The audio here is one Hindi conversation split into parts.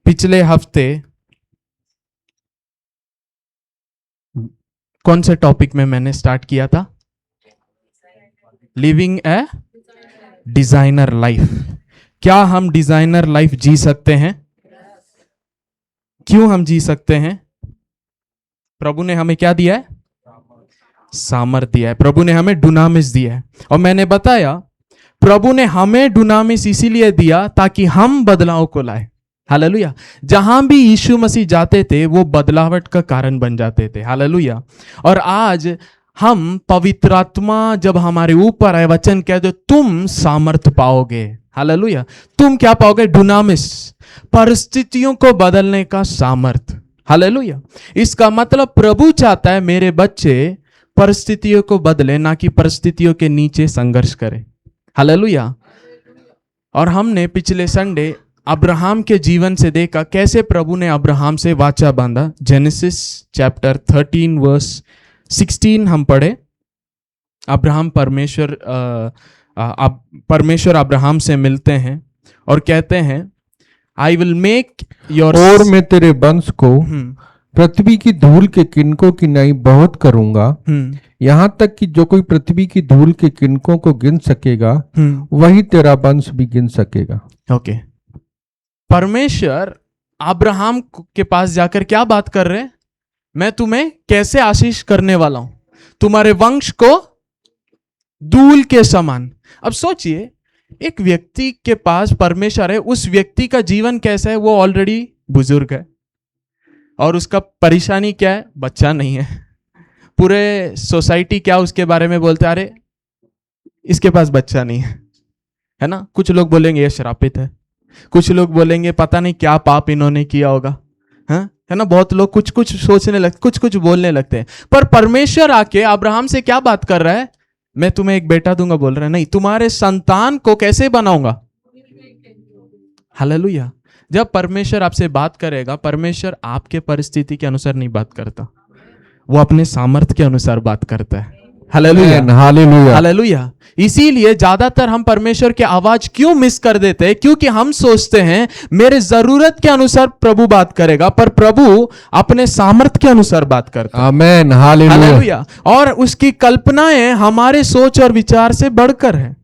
पिछले हफ्ते कौन से टॉपिक में मैंने स्टार्ट किया था? लिविंग ए डिजाइनर लाइफ। क्या हम डिजाइनर लाइफ जी सकते हैं? क्यों हम जी सकते हैं? प्रभु ने हमें क्या दिया है? सामर्थ दिया है। प्रभु ने हमें डुनामिस दिया है। और मैंने बताया प्रभु ने हमें डुनामिस इसीलिए दिया ताकि हम बदलाव को लाए। हालेलुया। जहां भी यीशु मसीह जाते थे वो बदलावट का कारण बन जाते थे। हालेलुया। और आज हम पवित्र आत्मा जब हमारे ऊपर है, वचन कह दो तुम सामर्थ पाओगे। हालेलुया। तुम क्या पाओगे? डुनामिस, परिस्थितियों को बदलने का सामर्थ। हालेलुया। इसका मतलब प्रभु चाहता है मेरे बच्चे परिस्थितियों को बदले, ना कि परिस्थितियों के नीचे संघर्ष करें। हालेलुया। और हमने पिछले संडे अब्राहम के जीवन से देखा कैसे प्रभु ने अब्राहम से वाचा बांधा। जेनेसिस चैप्टर 13 वर्स 16 हम पढ़े। अब्राहम परमेश्वर अब्राहम से मिलते हैं और कहते हैं आई विल मेक योर, और मैं तेरे वंश को पृथ्वी की धूल के किनकों की नाई बहुत करूंगा, यहाँ तक कि जो कोई पृथ्वी की धूल के किनकों को गिन सकेगा वही तेरा वंश भी गिन सकेगा। ओके। परमेश्वर अब्राहम के पास जाकर क्या बात कर रहे हैं? मैं तुम्हें कैसे आशीष करने वाला हूं, तुम्हारे वंश को धूल के समान। अब सोचिए एक व्यक्ति के पास परमेश्वर है, उस व्यक्ति का जीवन कैसा है? वो ऑलरेडी बुजुर्ग है और उसका परेशानी क्या है? बच्चा नहीं है। पूरे सोसाइटी क्या उसके बारे में बोलते हैं? अरे इसके पास बच्चा नहीं है ना। कुछ लोग बोलेंगे ये श्रापित है, कुछ लोग बोलेंगे पता नहीं क्या पाप इन्होंने किया होगा, है ना। बहुत लोग कुछ कुछ सोचने लगते, कुछ कुछ बोलने लगते हैं। पर परमेश्वर आके अब्राहम से क्या बात कर रहा है? मैं तुम्हें एक बेटा दूंगा बोल रहा है। नहीं, तुम्हारे संतान को कैसे बनाऊंगा। हालेलुया। जब परमेश्वर आपसे बात करेगा, परमेश्वर आपके परिस्थिति के अनुसार नहीं बात करता, वो अपने सामर्थ्य के अनुसार बात करता है। Hallelujah, hallelujah, hallelujah. इसीलिए ज्यादातर हम परमेश्वर की आवाज क्यों मिस कर देते हैं? क्योंकि हम सोचते हैं मेरे जरूरत के अनुसार प्रभु बात करेगा, पर प्रभु अपने सामर्थ्य के अनुसार बात करता है। Amen, hallelujah. और उसकी कल्पनाएं हमारे सोच और विचार से बढ़कर है,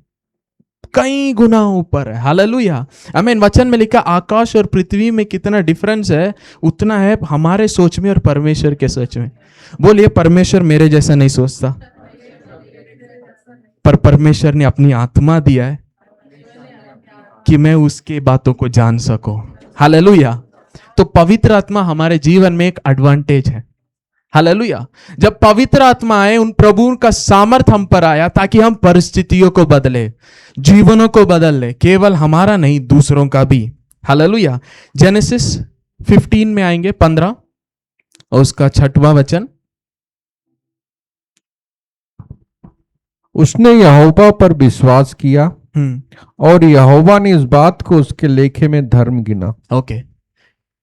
कई गुना ऊपर है। हालेलुया, आमीन। वचन में लिखा आकाश और पृथ्वी में कितना डिफरेंस है, उतना है हमारे सोच में और परमेश्वर के सोच में। बोलिए परमेश्वर मेरे जैसा नहीं सोचता, पर परमेश्वर ने अपनी आत्मा दिया है कि मैं उसके बातों को जान सकूं। हालेलुया। तो पवित्र आत्मा हमारे जीवन में एक एडवांटेज है। हालेलुया। जब पवित्र आत्मा आए, उन प्रभु का सामर्थ हम पर आया ताकि हम परिस्थितियों को बदले, जीवनों को बदल ले, केवल हमारा नहीं दूसरों का भी। हालेलुया। जेनेसिस 15 में आएंगे 15 और उसका 6वां वचन। उसने यहोवा पर विश्वास किया और यहोवा ने इस बात को उसके लेखे में धर्म गिना। ओके।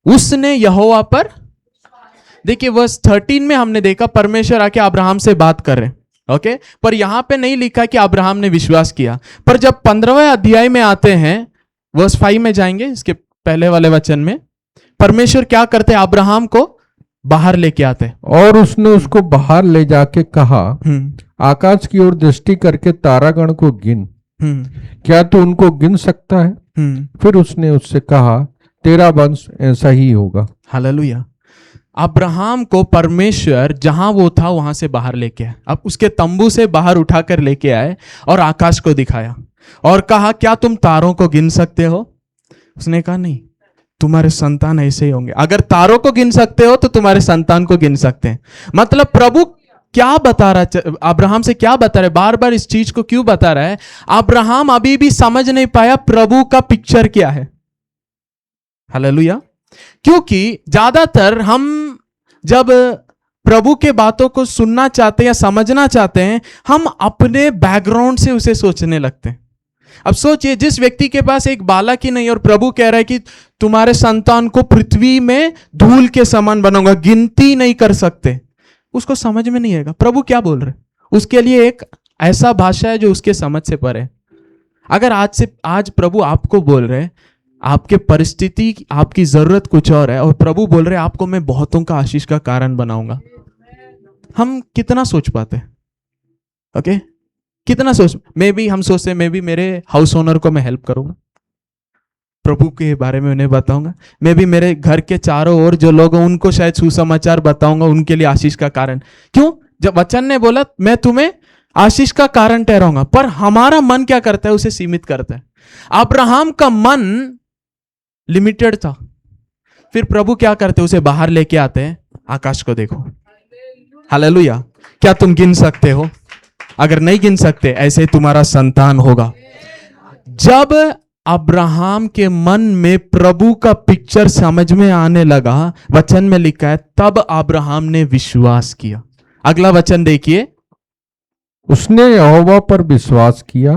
उसने यहोवा पर, देखिए वर्स 13 में हमने देखा परमेश्वर आके अब्राहम से बात कर रहे हैं। ओके। पर यहां पे नहीं लिखा कि अब्राहम ने विश्वास किया। पर जब 15वें अध्याय में आते हैं, वर्स 5 में जाएंगे, इसके पहले वाले वचन में परमेश्वर क्या करते हैं? अब्राहम को बाहर लेके आते हैं। और उसने उसको बाहर ले जाके कहा आकाश की ओर दृष्टि करके तारागण को गिन, क्या तू उनको गिन सकता है? फिर उसने उससे कहा तेरा वंश ऐसा ही होगा। हालेलुया। अब्राहम को परमेश्वर जहां वो था वहां से बाहर लेके आए। अब उसके तंबू से बाहर उठाकर लेके आए और आकाश को दिखाया और कहा क्या तुम तारों को गिन सकते हो? उसने कहा नहीं, तुम्हारे संतान ऐसे ही होंगे। अगर तारों को गिन सकते हो तो तुम्हारे संतान को गिन सकते हैं। मतलब प्रभु क्या बता रहा है? अब्राहम से क्या बता रहा है? बार बार इस चीज को क्यों बता रहा है? अब्राहम अभी भी समझ नहीं पाया प्रभु का पिक्चर क्या है। हालेलुया। क्योंकि ज्यादातर हम जब प्रभु के बातों को सुनना चाहते हैं या समझना चाहते हैं, हम अपने बैकग्राउंड से उसे सोचने लगते हैं। अब सोचिए जिस व्यक्ति के पास एक बालक ही नहीं और प्रभु कह रहा है कि तुम्हारे संतान को पृथ्वी में धूल के समान बनाऊंगा, गिनती नहीं कर सकते, उसको समझ में नहीं आएगा प्रभु क्या बोल रहे। उसके लिए एक ऐसा भाषा है जो उसके समझ से परे। अगर आज प्रभु आपको बोल रहे आपके परिस्थिति, आपकी जरूरत कुछ और है, और प्रभु बोल रहे आपको मैं बहुतों का आशीष का कारण बनाऊंगा। हम कितना सोच पाते? ओके, कितना सोच, मे बी हम सोचते मे बी मेरे हाउस ओनर को मैं हेल्प करूंगा, प्रभु के बारे में उन्हें बताऊंगा, मे बी मेरे घर के चारों ओर जो लोग हैं उनको शायद सुसमाचार बताऊंगा, उनके लिए आशीष का कारण। क्यों? जब वचन ने बोला मैं तुम्हें आशीष का कारण ठहराऊंगा, पर हमारा मन क्या करता है? उसे सीमित करता है। अब्राहम का मन लिमिटेड था, फिर प्रभु क्या करते? उसे बाहर लेके आते हैं, आकाश को देखो। हालेलुया। क्या तुम गिन सकते हो? अगर नहीं गिन सकते, ऐसे तुम्हारा संतान होगा। जब अब्राहम के मन में प्रभु का पिक्चर समझ में आने लगा, वचन में लिखा है तब अब्राहम ने विश्वास किया। अगला वचन देखिए, उसने यहोवा पर विश्वास किया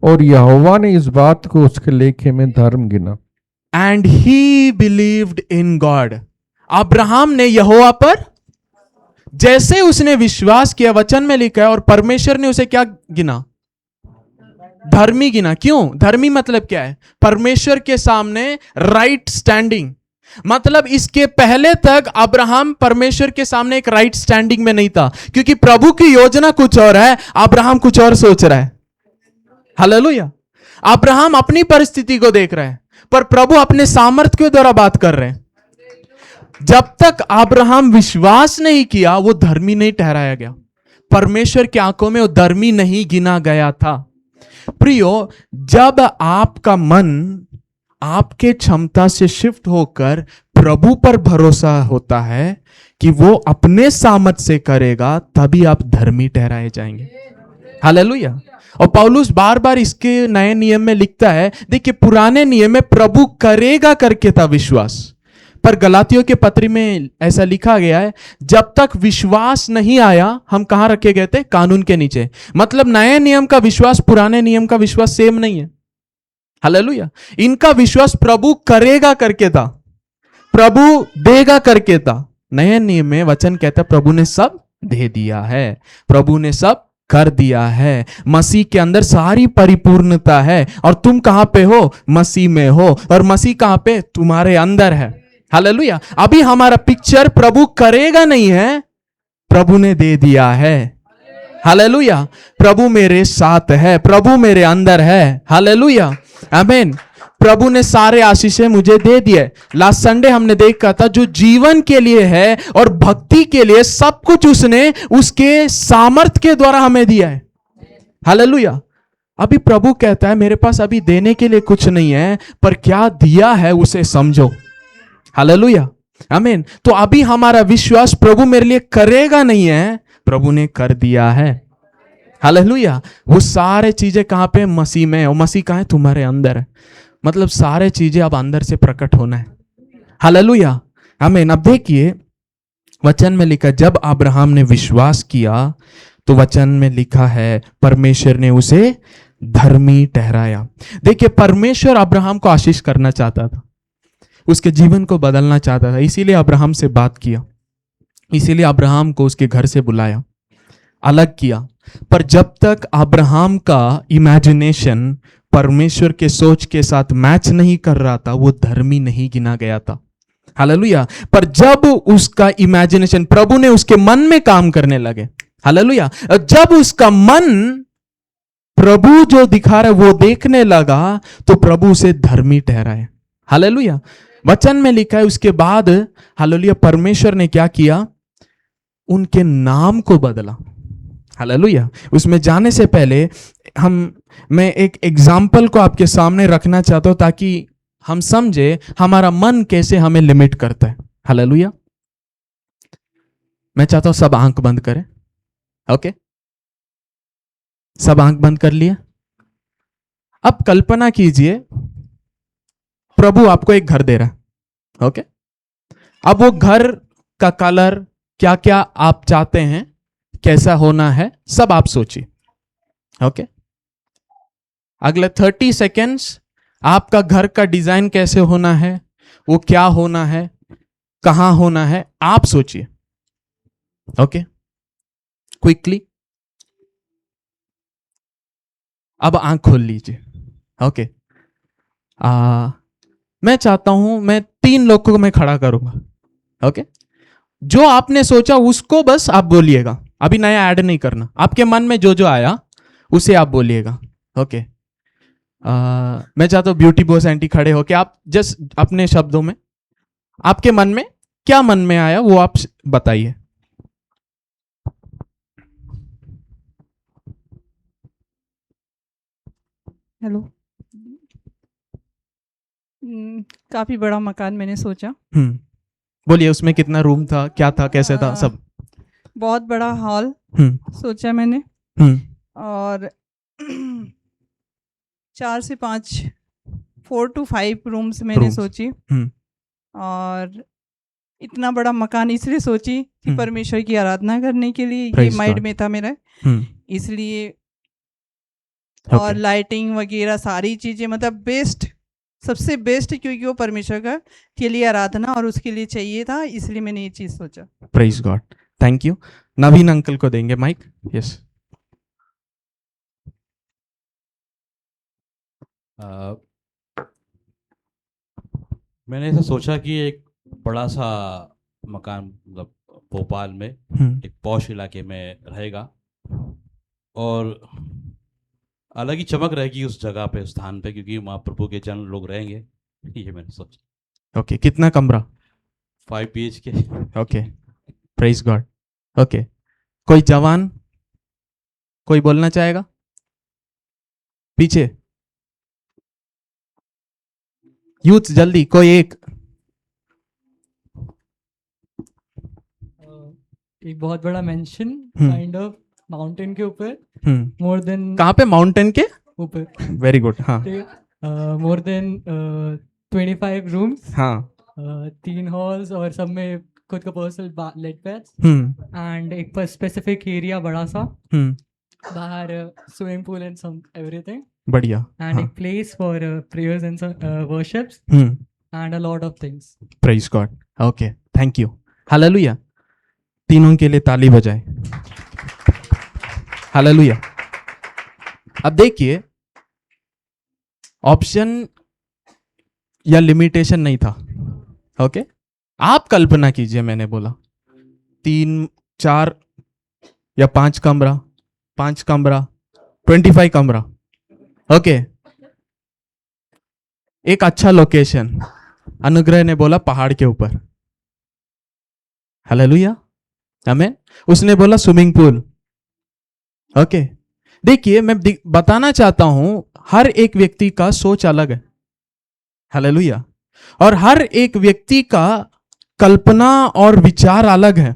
और यहोवा ने इस बात को उसके लेखे में धर्म गिना। And he believed in God. Abraham ने यहोवा पर जैसे उसने विश्वास किया, वचन में लिखा है, और परमेश्वर ने उसे क्या गिना? धर्मी गिना। क्यों? धर्मी मतलब क्या है? परमेश्वर के सामने राइट स्टैंडिंग। मतलब इसके पहले तक अब्राहम परमेश्वर के सामने एक राइट स्टैंडिंग में नहीं था, क्योंकि प्रभु की योजना कुछ और है, अब्राहम कुछ और सोच रहा है। हालेलुया। अब्राहम अपनी परिस्थिति को देख रहा है, पर प्रभु अपने सामर्थ्य के द्वारा बात कर रहे हैं। जब तक अब्राहम विश्वास नहीं किया, वो धर्मी नहीं ठहराया गया, परमेश्वर की आंखों में वो धर्मी नहीं गिना गया था। प्रियो, जब आपका मन आपके क्षमता से शिफ्ट होकर प्रभु पर भरोसा होता है कि वो अपने सामर्थ से करेगा, तभी आप धर्मी ठहराए जाएंगे। हालेलुया। और पौलुस बार बार इसके नए नियम में लिखता है, देखिए पुराने नियम में प्रभु करेगा करके था विश्वास, पर गलातियों के पत्री में ऐसा लिखा गया है जब तक विश्वास नहीं आया, हम कहां रखे गए थे? कानून के नीचे। मतलब नए नियम का विश्वास पुराने नियम का विश्वास सेम नहीं है। हालेलुया। इनका विश्वास प्रभु करेगा करके था, प्रभु देगा करके था। नए नियम में वचन कहता है प्रभु ने सब दे दिया है, प्रभु ने सब कर दिया है। मसीह के अंदर सारी परिपूर्णता है, और तुम कहां पे हो? मसीह में हो, और मसीह कहां पे? तुम्हारे अंदर है। हालेलुया। अभी हमारा पिक्चर प्रभु करेगा नहीं है, प्रभु ने दे दिया है। हालेलुया। प्रभु मेरे साथ है, प्रभु मेरे अंदर है। हालेलुया, आमीन। प्रभु ने सारे आशीषें मुझे दे दिए। लास्ट संडे हमने देखा था, जो जीवन के लिए है और भक्ति के लिए सब कुछ उसने उसके सामर्थ के द्वारा हमें दिया है। हालेलुया। अभी प्रभु कहता है मेरे पास अभी देने के लिए कुछ नहीं है, पर क्या दिया है उसे समझो। हालेलुया, आमीन। तो अभी हमारा विश्वास प्रभु मेरे लिए करेगा नहीं है, प्रभु ने कर दिया है। हालेलुया। वो सारे चीजें कहां पे? मसीह में। और मसीह कहां है? तुम्हारे अंदर है। मतलब सारे चीजें अब अंदर से प्रकट होना है। हालेलुया, आमीन। अब देखिए वचन में लिखा, जब अब्राहम ने विश्वास किया तो वचन में लिखा है परमेश्वर ने उसे धर्मी ठहराया। देखिए परमेश्वर अब्राहम को आशीष करना चाहता था, उसके जीवन को बदलना चाहता था, इसीलिए अब्राहम से बात किया, इसीलिए अब्राहम को उसके घर से बुलाया, अलग किया। पर जब तक अब्राहम का इमेजिनेशन परमेश्वर के सोच के साथ मैच नहीं कर रहा था, वो धर्मी नहीं गिना गया था। हालेलुया। पर जब उसका इमेजिनेशन, प्रभु ने उसके मन में काम करने लगे, हालेलुया, जब उसका मन प्रभु जो दिखा रहा है वो देखने लगा, तो प्रभु उसे धर्मी ठहराए। हालेलुया। वचन में लिखा है उसके बाद, हालेलुया, परमेश्वर ने क्या किया? उनके नाम को बदला। हालेलुया। उसमें जाने से पहले मैं एक एग्जाम्पल को आपके सामने रखना चाहता हूं, ताकि हम समझे हमारा मन कैसे हमें लिमिट करता है। हालेलुया। मैं चाहता हूं सब आंख बंद करें। ओके, सब आंख बंद कर लिया। अब कल्पना कीजिए प्रभु आपको एक घर दे रहा है। ओके, अब वो घर का कलर क्या क्या आप चाहते हैं, कैसा होना है, सब आप सोचिए। ओके, अगले 30 सेकेंड्स आपका घर का डिजाइन कैसे होना है, वो क्या होना है, कहां होना है, आप सोचिए। ओके, क्विकली अब आंख खोल लीजिए। ओके, मैं चाहता हूं मैं 3 लोगों को मैं खड़ा करूंगा। ओके, जो आपने सोचा उसको बस आप बोलिएगा, अभी नया ऐड नहीं करना, आपके मन में जो जो आया उसे आप बोलिएगा। ओके, मैं चाहता हूं ब्यूटी बॉस आंटी खड़े हो कि आप जस्ट अपने शब्दों में आपके मन में क्या मन में आया वो आप बताइए। हेलो। काफी बड़ा मकान मैंने सोचा। बोलिए, उसमें कितना रूम था, क्या था, कैसे था, सब। बहुत बड़ा हॉल सोचा मैंने, और 4 से 5 4 to 5 रूम्स मैंने सोची। और इतना बड़ा मकान इसलिए सोची कि परमेश्वर की आराधना करने के लिए, ये माइंड में था मेरा, इसलिए। और लाइटिंग वगैरह सारी चीजें, मतलब बेस्ट, सबसे बेस्ट, क्योंकि वो परमेश्वर का के लिए आराधना और उसके लिए चाहिए था, इसलिए मैंने ये चीज सोचा। Praise God, thank you. Naveen uncle को देंगे माइक। यस। मैंने ऐसा सोचा कि एक बड़ा सा मकान, मतलब भोपाल में एक पॉश इलाके में रहेगा, और अलग ही चमक रहेगी उस जगह पे, स्थान पे, क्योंकि वहाँ प्रभु के जन लोग रहेंगे। ये मैंने सोचा। ओके, कितना कमरा? 5 BHK। Okay, praise God. Okay, कोई जवान कोई बोलना चाहेगा? पीछे यूथ, जल्दी कोई एक बहुत बड़ा मेंशन काइंड ऑफ माउंटेन के ऊपर, मोर देन, कहाँ पे? माउंटेन के ऊपर। Very good. हाँ, मोर देन 25 रूम्स, हाँ, 3 हॉल्स, और सब में खुद का पर्सनल लेट पैड्स, एंड एक स्पेसिफिक एरिया बड़ा सा बाहर, swimming pool and some everything, बढ़िया। एंड एक place for prayers and worships and a lot of things. Praise God. Okay, thank you. Hallelujah. तीनों के लिए ताली बजाए। हालेलुया। अब देखिए, ऑप्शन या लिमिटेशन नहीं था। ओके, आप कल्पना कीजिए, मैंने बोला 3, 4 या 5 कमरा, 5 कमरा, 25 कमरा। ओके, एक अच्छा लोकेशन। अनुग्रह ने बोला पहाड़ के ऊपर। हालेलुया, आमीन। उसने बोला स्विमिंग पूल। ओके, देखिए, मैं बताना चाहता हूं, हर एक व्यक्ति का सोच अलग है। हालेलुया। और हर एक व्यक्ति का कल्पना और विचार अलग है,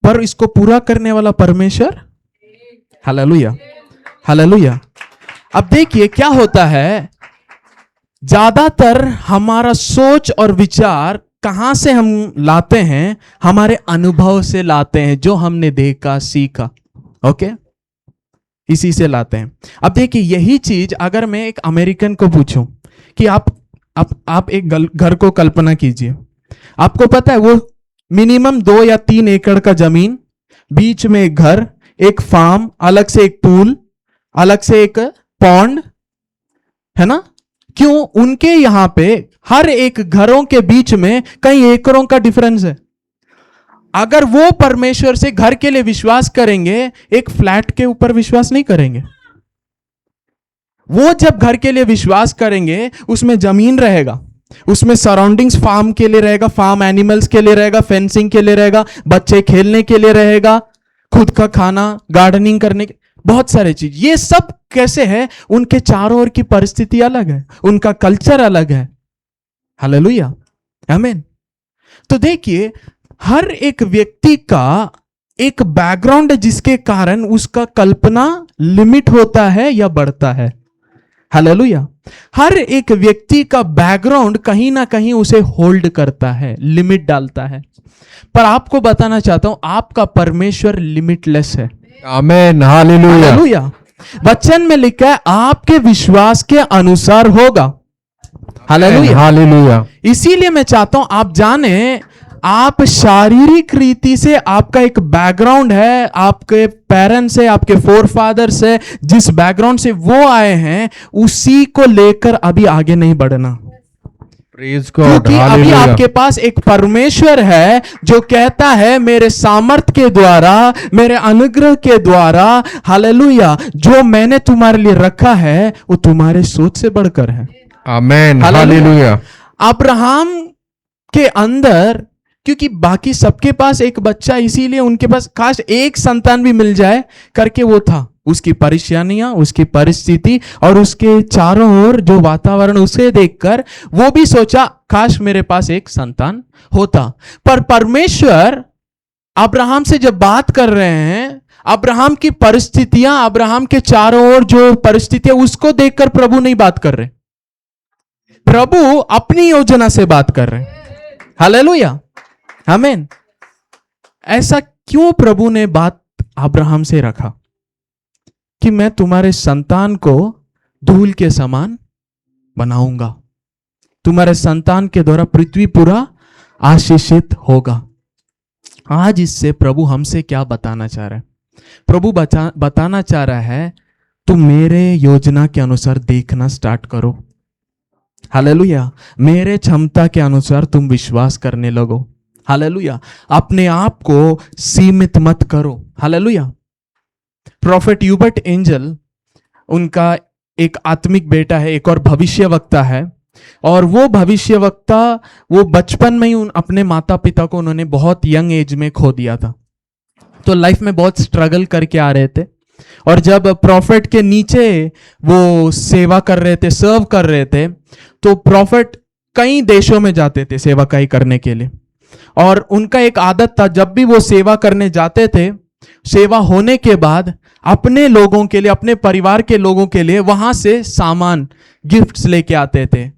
पर इसको पूरा करने वाला परमेश्वर। Hallelujah, hallelujah. अब देखिए क्या होता है, ज्यादातर हमारा सोच और विचार कहां से हम लाते हैं? हमारे अनुभव से लाते हैं, जो हमने देखा, सीखा। ओके, इसी से लाते हैं। अब देखिए, यही चीज अगर मैं एक अमेरिकन को पूछूं कि आप एक घर को कल्पना कीजिए, आपको पता है वो मिनिमम 2 या 3 एकड़ का जमीन, बीच में एक घर, एक फार्म, अलग से एक पूल, अलग से एक पॉन्ड, है ना? क्यों? उनके यहां पे हर एक घरों के बीच में कई एकड़ों का डिफरेंस है। अगर वो परमेश्वर से घर के लिए विश्वास करेंगे, एक फ्लैट के ऊपर विश्वास नहीं करेंगे। वो जब घर के लिए विश्वास करेंगे, उसमें जमीन रहेगा, उसमें सराउंडिंग्स फार्म के लिए रहेगा, फार्म एनिमल्स के लिए रहेगा, फेंसिंग के लिए रहेगा, बच्चे खेलने के लिए रहेगा, खुद का खाना, गार्डनिंग करने के, बहुत सारे चीज। ये सब कैसे है? उनके चारों ओर की परिस्थिति अलग है, उनका कल्चर अलग है। हालेलुया, आमीन। तो देखिए, हर एक व्यक्ति का एक बैकग्राउंड है, जिसके कारण उसका कल्पना लिमिट होता है या बढ़ता है। हालेलुया। हर एक व्यक्ति का बैकग्राउंड कहीं ना कहीं उसे होल्ड करता है, लिमिट डालता है। पर आपको बताना चाहता हूं, आपका परमेश्वर लिमिटलेस है। आमीन, हालेलुया। हालेलुया। वचन में लिखा है, आपके विश्वास के अनुसार होगा। Hallelujah, hallelujah. इसीलिए मैं चाहता हूं आप जाने, आप शारीरिक रीति से आपका एक बैकग्राउंड है, आपके पेरेंट्स है, आपके फोरफादर्स है, जिस बैकग्राउंड से वो आए हैं, उसी को लेकर अभी आगे नहीं बढ़ना। Praise God, क्योंकि अभी hallelujah. आपके पास एक परमेश्वर है जो कहता है मेरे सामर्थ के द्वारा, मेरे अनुग्रह के द्वारा, हालेलुया, जो मैंने तुम्हारे लिए रखा है वो तुम्हारे सोच से बढ़कर है। Amen, hallelujah. hallelujah. अब्राहम के अंदर, क्योंकि बाकी सबके पास एक बच्चा, इसीलिए उनके पास काश एक संतान भी मिल जाए करके वो था। उसकी परेशानियां, उसकी परिस्थिति और उसके चारों ओर जो वातावरण उसे देखकर वो भी सोचा काश मेरे पास एक संतान होता। पर परमेश्वर अब्राहम से जब बात कर रहे हैं, अब्राहम की परिस्थितियां, अब्राहम के चारों ओर जो परिस्थितियां, उसको देखकर प्रभु नहीं बात कर रहे। प्रभु अपनी योजना से बात कर रहे हैं। हालेलुया, आमीन। ऐसा क्यों प्रभु ने बात अब्राहम से रखा कि मैं तुम्हारे संतान को धूल के समान बनाऊंगा, तुम्हारे संतान के द्वारा पृथ्वी पूरा आशीषित होगा। आज इससे प्रभु हमसे क्या बताना चाह रहा है? प्रभु बताना चाह रहा है तुम मेरे योजना के अनुसार देखना स्टार्ट करो। हालेलुया, मेरे क्षमता के अनुसार तुम विश्वास करने लगो। हालेलुया, अपने आप को सीमित मत करो। हालेलुया। प्रॉफेट ह्यूबर्ट एंजल, उनका एक आत्मिक बेटा है, एक और भविष्यवक्ता है, और वो भविष्यवक्ता वो बचपन में ही अपने माता पिता को उन्होंने बहुत यंग एज में खो दिया था। तो लाइफ में बहुत स्ट्रगल करके आ रहे थे, और जब प्रॉफेट के नीचे वो सेवा कर रहे थे, सर्व कर रहे थे, तो प्रॉफेट कई देशों में जाते थे सेवाकाई करने के लिए। और उनका एक आदत था, जब भी वो सेवा करने जाते थे, सेवा होने के बाद अपने लोगों के लिए, अपने परिवार के लोगों के लिए वहां से सामान, गिफ्ट्स लेके आते थे।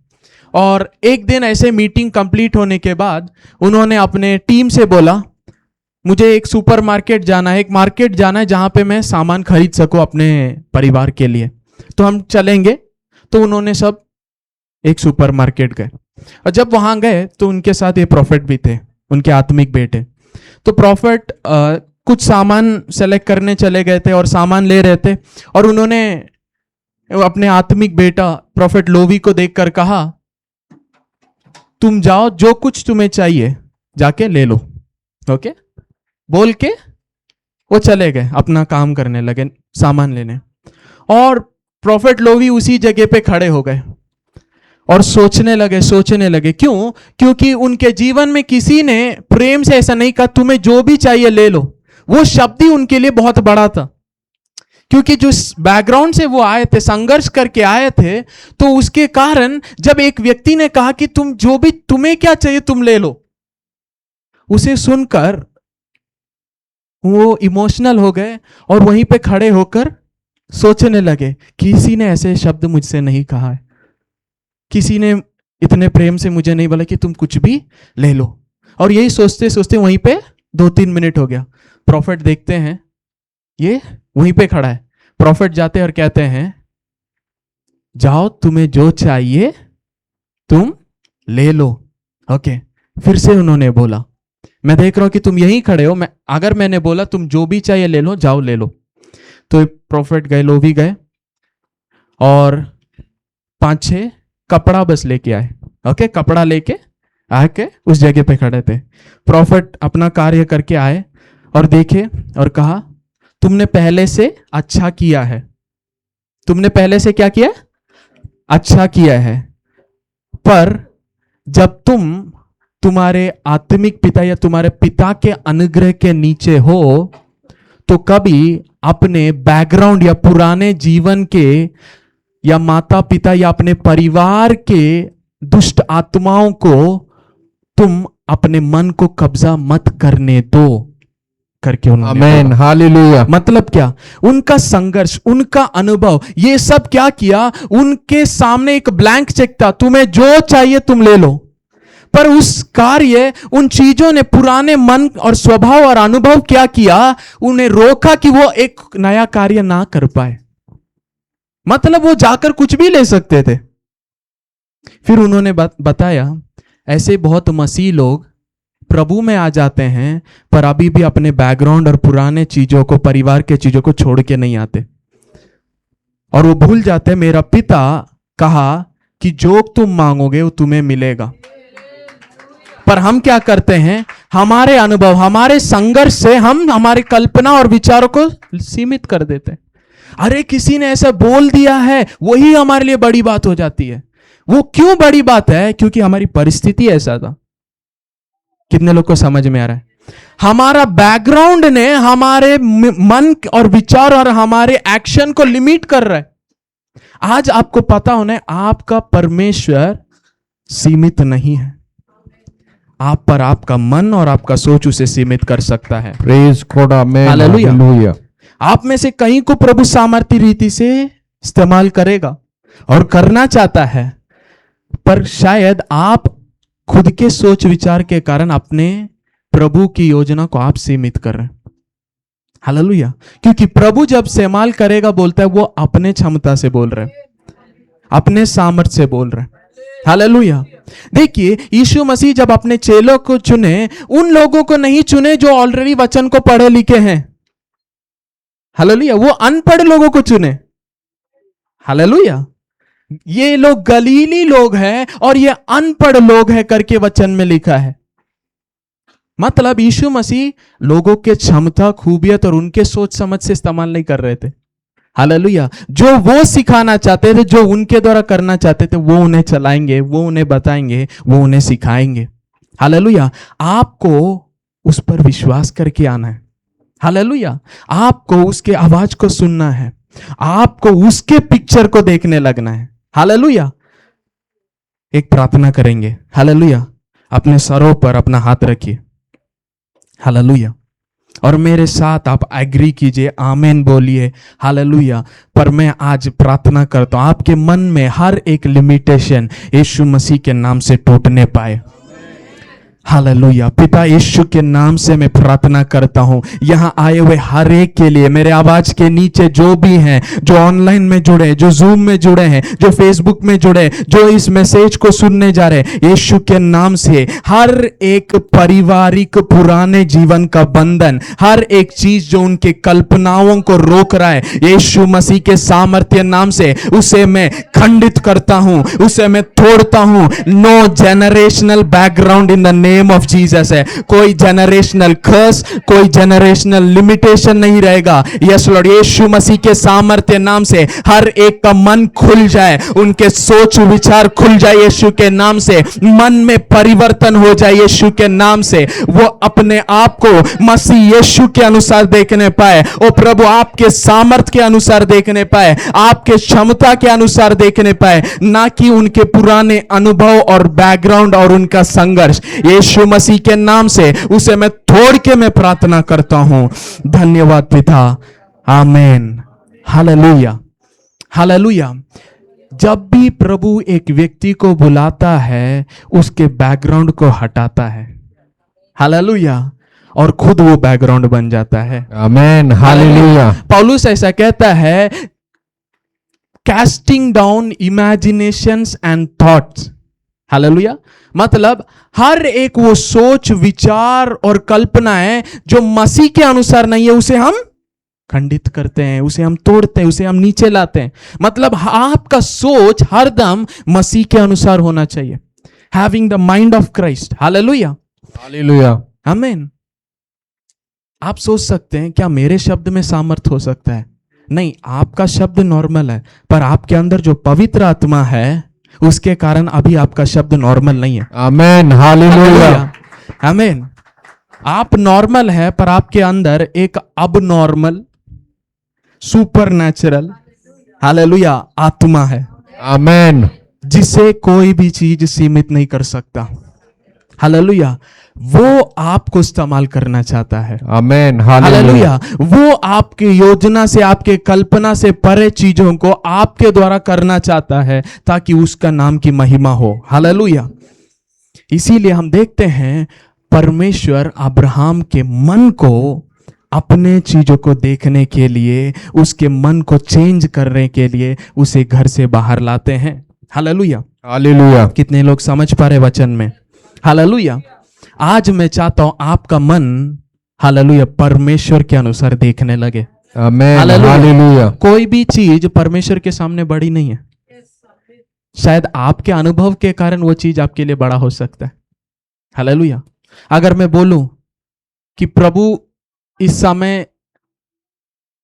और एक दिन ऐसे मीटिंग कंप्लीट होने के बाद उन्होंने अपने टीम से बोला, मुझे एक सुपरमार्केट जाना है, एक मार्केट जाना है जहां पे मैं सामान खरीद सकूं अपने परिवार के लिए, तो हम चलेंगे। तो उन्होंने सब एक सुपरमार्केट गए, और जब वहां गए तो उनके साथ ये प्रॉफेट भी थे, उनके आत्मिक बेटे। तो प्रॉफेट कुछ सामान सेलेक्ट करने चले गए थे और सामान ले रहे थे, और उन्होंने अपने आत्मिक बेटा प्रॉफेट लोवी को देखकर कहा, तुम जाओ, जो कुछ तुम्हें चाहिए जाके ले लो। ओके बोल के वो चले गए, अपना काम करने लगे, सामान लेने। और प्रॉफेट लोवी उसी जगह पे खड़े हो गए और सोचने लगे। क्यों? क्योंकि उनके जीवन में किसी ने प्रेम से ऐसा नहीं कहा तुम्हें जो भी चाहिए ले लो। वो शब्द ही उनके लिए बहुत बड़ा था, क्योंकि जो बैकग्राउंड से वो आए थे, संघर्ष करके आए थे, तो उसके कारण जब एक व्यक्ति ने कहा कि तुम जो भी, तुम्हें क्या चाहिए तुम ले लो, उसे सुनकर वो इमोशनल हो गए और वहीं पे खड़े होकर सोचने लगे, किसी ने ऐसे शब्द मुझसे नहीं कहा है, किसी ने इतने प्रेम से मुझे नहीं बोला कि तुम कुछ भी ले लो। और यही सोचते सोचते वहीं पे 2-3 मिनट हो गया। प्रॉफेट देखते हैं ये वहीं पे खड़ा है। प्रॉफेट जाते और कहते हैं, जाओ तुम्हें जो चाहिए तुम ले लो। ओके, फिर से उन्होंने बोला, मैं देख रहा हूं कि तुम यहीं खड़े हो, अगर मैंने बोला तुम जो भी चाहिए ले लो, जाओ ले लो। तो प्रॉफेट गए, लोभी गए और 5-6 कपड़ा बस लेके आए। ओके, कपड़ा लेके आके उस जगह पे खड़े थे। प्रॉफेट अपना कार्य करके आए और देखे और कहा, तुमने पहले से अच्छा किया है, तुमने पहले से क्या किया? अच्छा किया है। पर जब तुम तुम्हारे आत्मिक पिता या तुम्हारे पिता के अनुग्रह के नीचे हो, तो कभी अपने बैकग्राउंड या पुराने जीवन के या माता पिता या अपने परिवार के दुष्ट आत्माओं को तुम अपने मन को कब्जा मत करने दो करके उन्होंने आमेन, हालेलुया। मतलब क्या? उनका संघर्ष, उनका अनुभव, ये सब क्या किया? उनके सामने एक ब्लैंक चेक था, तुम्हें जो चाहिए तुम ले लो। पर उस कार्य, उन चीजों ने पुराने मन और स्वभाव और अनुभव क्या किया? उन्हें रोका कि वो एक नया कार्य ना कर पाए। मतलब वो जाकर कुछ भी ले सकते थे। फिर उन्होंने बताया, ऐसे बहुत मसीह लोग प्रभु में आ जाते हैं, पर अभी भी अपने बैकग्राउंड और पुराने चीजों को, परिवार के चीजों को छोड़ के नहीं आते, और वो भूल जाते, मेरा पिता कहा कि जो तुम मांगोगे वो तुम्हें मिलेगा। पर हम क्या करते हैं, हमारे अनुभव, हमारे संघर्ष से हम हमारी कल्पना और विचारों को सीमित कर देते हैं। अरे किसी ने ऐसा बोल दिया है, वही हमारे लिए बड़ी बात हो जाती है। वो क्यों बड़ी बात है? क्योंकि हमारी परिस्थिति ऐसा था। कितने लोग को समझ में आ रहा है? हमारा बैकग्राउंड ने हमारे मन और विचार और हमारे एक्शन को लिमिट कर रहा है। आज आपको पता होना है, आपका परमेश्वर सीमित नहीं है। आप पर आपका मन और आपका सोच उसे सीमित कर सकता है। प्रेज गॉड, आमेन, हालेलुया। हालेलुया। आप में से कहीं को प्रभु सामर्थ्य रीति से इस्तेमाल करेगा और करना चाहता है, पर शायद आप खुद के सोच विचार के कारण अपने प्रभु की योजना को आप सीमित कर रहे हैं। हालेलुया। क्योंकि प्रभु जब इस्तेमाल करेगा, बोलता है वो अपने क्षमता से बोल रहे हैं, अपने सामर्थ्य से बोल रहे हैं। हालेलुया। देखिए, यीशु मसीह जब अपने चेलों को चुने, उन लोगों को नहीं चुने जो ऑलरेडी वचन को पढ़े लिखे हैं। हालेलुया। वो अनपढ़ लोगों को चुने। हालेलुया। ये लोग गलीली लोग हैं और ये अनपढ़ लोग हैं करके वचन में लिखा है। मतलब यीशु मसीह लोगों के क्षमता, खूबियत और उनके सोच समझ से इस्तेमाल नहीं कर रहे थे। हालेलुया। जो वो सिखाना चाहते थे, जो उनके द्वारा करना चाहते थे, वो उन्हें चलाएंगे, वो उन्हें बताएंगे, वो उन्हें सिखाएंगे। हालेलुया। आपको उस पर विश्वास करके आना है। हालेलुया। आपको उसके आवाज को सुनना है, आपको उसके पिक्चर को देखने लगना है। हालेलुया। एक प्रार्थना करेंगे। हालेलुया। अपने सरों पर अपना हाथ रखिए। हालेलुया। और मेरे साथ आप एग्री कीजिए, आमेन बोलिए। हालेलुया। पर मैं आज प्रार्थना करता हूं, आपके मन में हर एक लिमिटेशन यीशु मसीह के नाम से टूटने पाए। हालेलुया। पिता यीशु के नाम से मैं प्रार्थना करता हूं, यहां आए हुए हर एक के लिए, मेरे आवाज के नीचे जो भी हैं, जो ऑनलाइन में जुड़े, जो जूम में जुड़े हैं, जो फेसबुक में जुड़े, जो इस मैसेज को सुनने जा रहे हैं, यीशु के नाम से हर एक पारिवारिक पुराने जीवन का बंधन, हर एक चीज जो उनके कल्पनाओं को रोक रहा है, यीशु मसीह के सामर्थ्य नाम से उसे मैं खंडित करता हूं, उसे मैं तोड़ता हूं। No generational background in the name of Jesus है। कोई जनरेशनल कर्स, कोई जनरेशनल लिमिटेशन नहीं रहेगा। यस लॉर्ड, यीशु मसीह के सामर्थ्य नाम से हर एक का मन खुल जाए, उनके सोच विचार खुल जाए यीशु के नाम से, मन में परिवर्तन हो जाए यीशु के नाम से, वो अपने आप को मसीह यीशु के अनुसार देखने पाए। ओ प्रभु, आपके सामर्थ्य के अनुसार देखने पाए, आपके क्षमता के अनुसार देखने पाए, ना कि उनके पुराने अनुभव और बैकग्राउंड और उनका संघर्ष। यीशु मसीह के नाम से उसे मैं तोड़ के मैं प्रार्थना करता हूं। धन्यवाद पिता, आमेन। हालेलुया। हालेलुया। जब भी प्रभु एक व्यक्ति को बुलाता है, उसके बैकग्राउंड को हटाता है। हालेलुया। और खुद वो बैकग्राउंड बन जाता है। Amen, hallelujah. पौलुस ऐसा कहता है, casting down imaginations and thoughts. Hallelujah. मतलब हर एक वो सोच, विचार और कल्पनाएं जो मसीह के अनुसार नहीं है, उसे हम खंडित करते हैं, उसे हम तोड़ते हैं, उसे हम नीचे लाते हैं। मतलब आपका सोच हरदम मसीह के अनुसार होना चाहिए। Having the mind of Christ. Hallelujah. Hallelujah. आमीन। आप सोच सकते हैं क्या मेरे शब्द में सामर्थ्य हो सकता है? नहीं, आपका शब्द नॉर्मल है, पर आपके अंदर जो पवित्र आत्मा है, उसके कारण अभी आपका शब्द नॉर्मल नहीं है। Amen, hallelujah. आमीन। आप नॉर्मल है, पर आपके अंदर एक अब नॉर्मल, सुपर नेचुरल, हालेलुया, आत्मा है। आमेन। जिसे कोई भी चीज सीमित नहीं कर सकता। हालेलुया। वो आपको इस्तेमाल करना चाहता है। Amen, hallelujah. वो आपकी योजना से, आपके कल्पना से परे चीजों को आपके द्वारा करना चाहता है, ताकि उसका नाम की महिमा हो। हालेलुया। इसीलिए हम देखते हैं परमेश्वर अब्राहम के मन को अपने चीजों को देखने के लिए, उसके मन को चेंज करने के लिए उसे घर से बाहर लाते हैं। हालेलुया। हालेलुया। कितने लोग समझ पा रहे वचन में? हालेलुया। आज मैं चाहता हूं आपका मन, हालेलुया, परमेश्वर के अनुसार देखने लगे। आमेन, हालेलुया। हालेलुया। कोई भी चीज परमेश्वर के सामने बड़ी नहीं है। शायद आपके अनुभव के कारण वो चीज आपके लिए बड़ा हो सकता है। हालेलुया। अगर मैं बोलूं कि प्रभु इस समय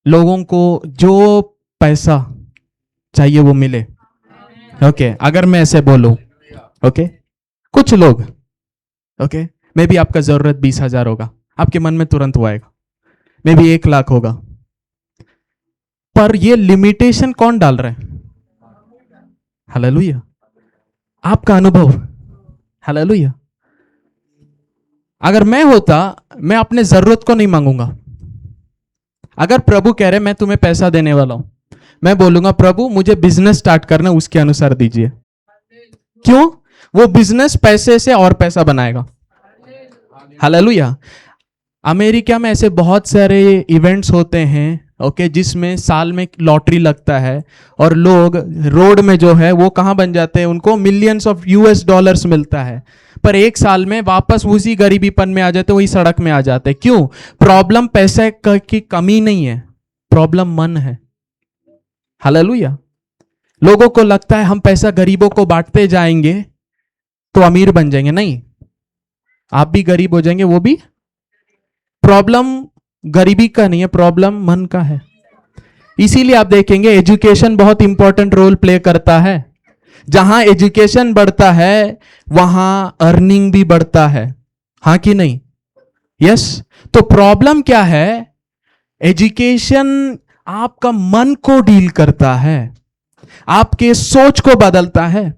लोगों को जो पैसा चाहिए वो मिले, ओके, अगर मैं ऐसे बोलूं, ओके, कुछ लोग, ओके, मे बी आपका जरूरत 20,000 होगा, आपके मन में तुरंत वो आएगा, मे बी 1,00,000 होगा, पर ये लिमिटेशन कौन डाल रहा है? हालेलुया, आपका अनुभव। हालेलुया। अगर मैं होता, मैं अपने जरूरत को नहीं मांगूंगा। अगर प्रभु कह रहे मैं तुम्हें पैसा देने वाला हूं, मैं बोलूंगा प्रभु मुझे बिजनेस स्टार्ट करना, उसके अनुसार दीजिए। क्यों? वो बिजनेस पैसे से और पैसा बनाएगा। हालेलुया। अमेरिका में ऐसे बहुत सारे इवेंट्स होते हैं, ओके, जिसमें साल में लॉटरी लगता है और लोग रोड में जो है वो कहां बन जाते हैं, उनको मिलियंस ऑफ $US मिलता है, पर एक साल में वापस उसी गरीबीपन में आ जाते, वही सड़क में आ जाते। क्यों? प्रॉब्लम पैसे की कमी नहीं है, प्रॉब्लम मन है। हालेलुया। लोगों को लगता है हम पैसा गरीबों को बांटते जाएंगे तो अमीर बन जाएंगे। नहीं, आप भी गरीब हो जाएंगे, वो भी। प्रॉब्लम गरीबी का नहीं है, प्रॉब्लम मन का है। इसीलिए आप देखेंगे एजुकेशन बहुत इंपॉर्टेंट रोल प्ले करता है। जहां एजुकेशन बढ़ता है वहां अर्निंग भी बढ़ता है, हाँ कि नहीं? यस। तो प्रॉब्लम क्या है? एजुकेशन आपका मन को डील करता है, आपके सोच को बदलता है।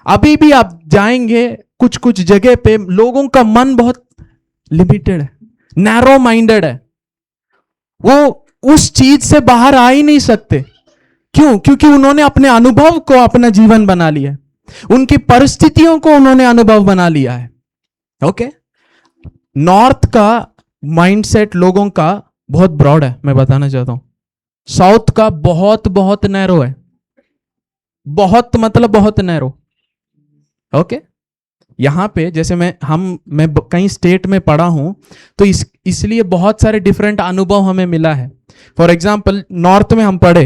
अभी भी आप जाएंगे कुछ कुछ जगह पे, लोगों का मन बहुत लिमिटेड है, नैरो माइंडेड है, वो उस चीज से बाहर आ ही नहीं सकते। क्यों? क्योंकि उन्होंने अपने अनुभव को अपना जीवन बना लिया है, उनकी परिस्थितियों को उन्होंने अनुभव बना लिया है। ओके। नॉर्थ का माइंडसेट लोगों का बहुत ब्रॉड है, मैं बताना चाहता हूं। साउथ का बहुत बहुत नैरो है, बहुत मतलब बहुत नैरो। ओके। यहां पे जैसे मैं कई स्टेट में पढ़ा हूं, तो इसलिए बहुत सारे डिफरेंट अनुभव हमें मिला है। फॉर एग्जाम्पल नॉर्थ में हम पढ़े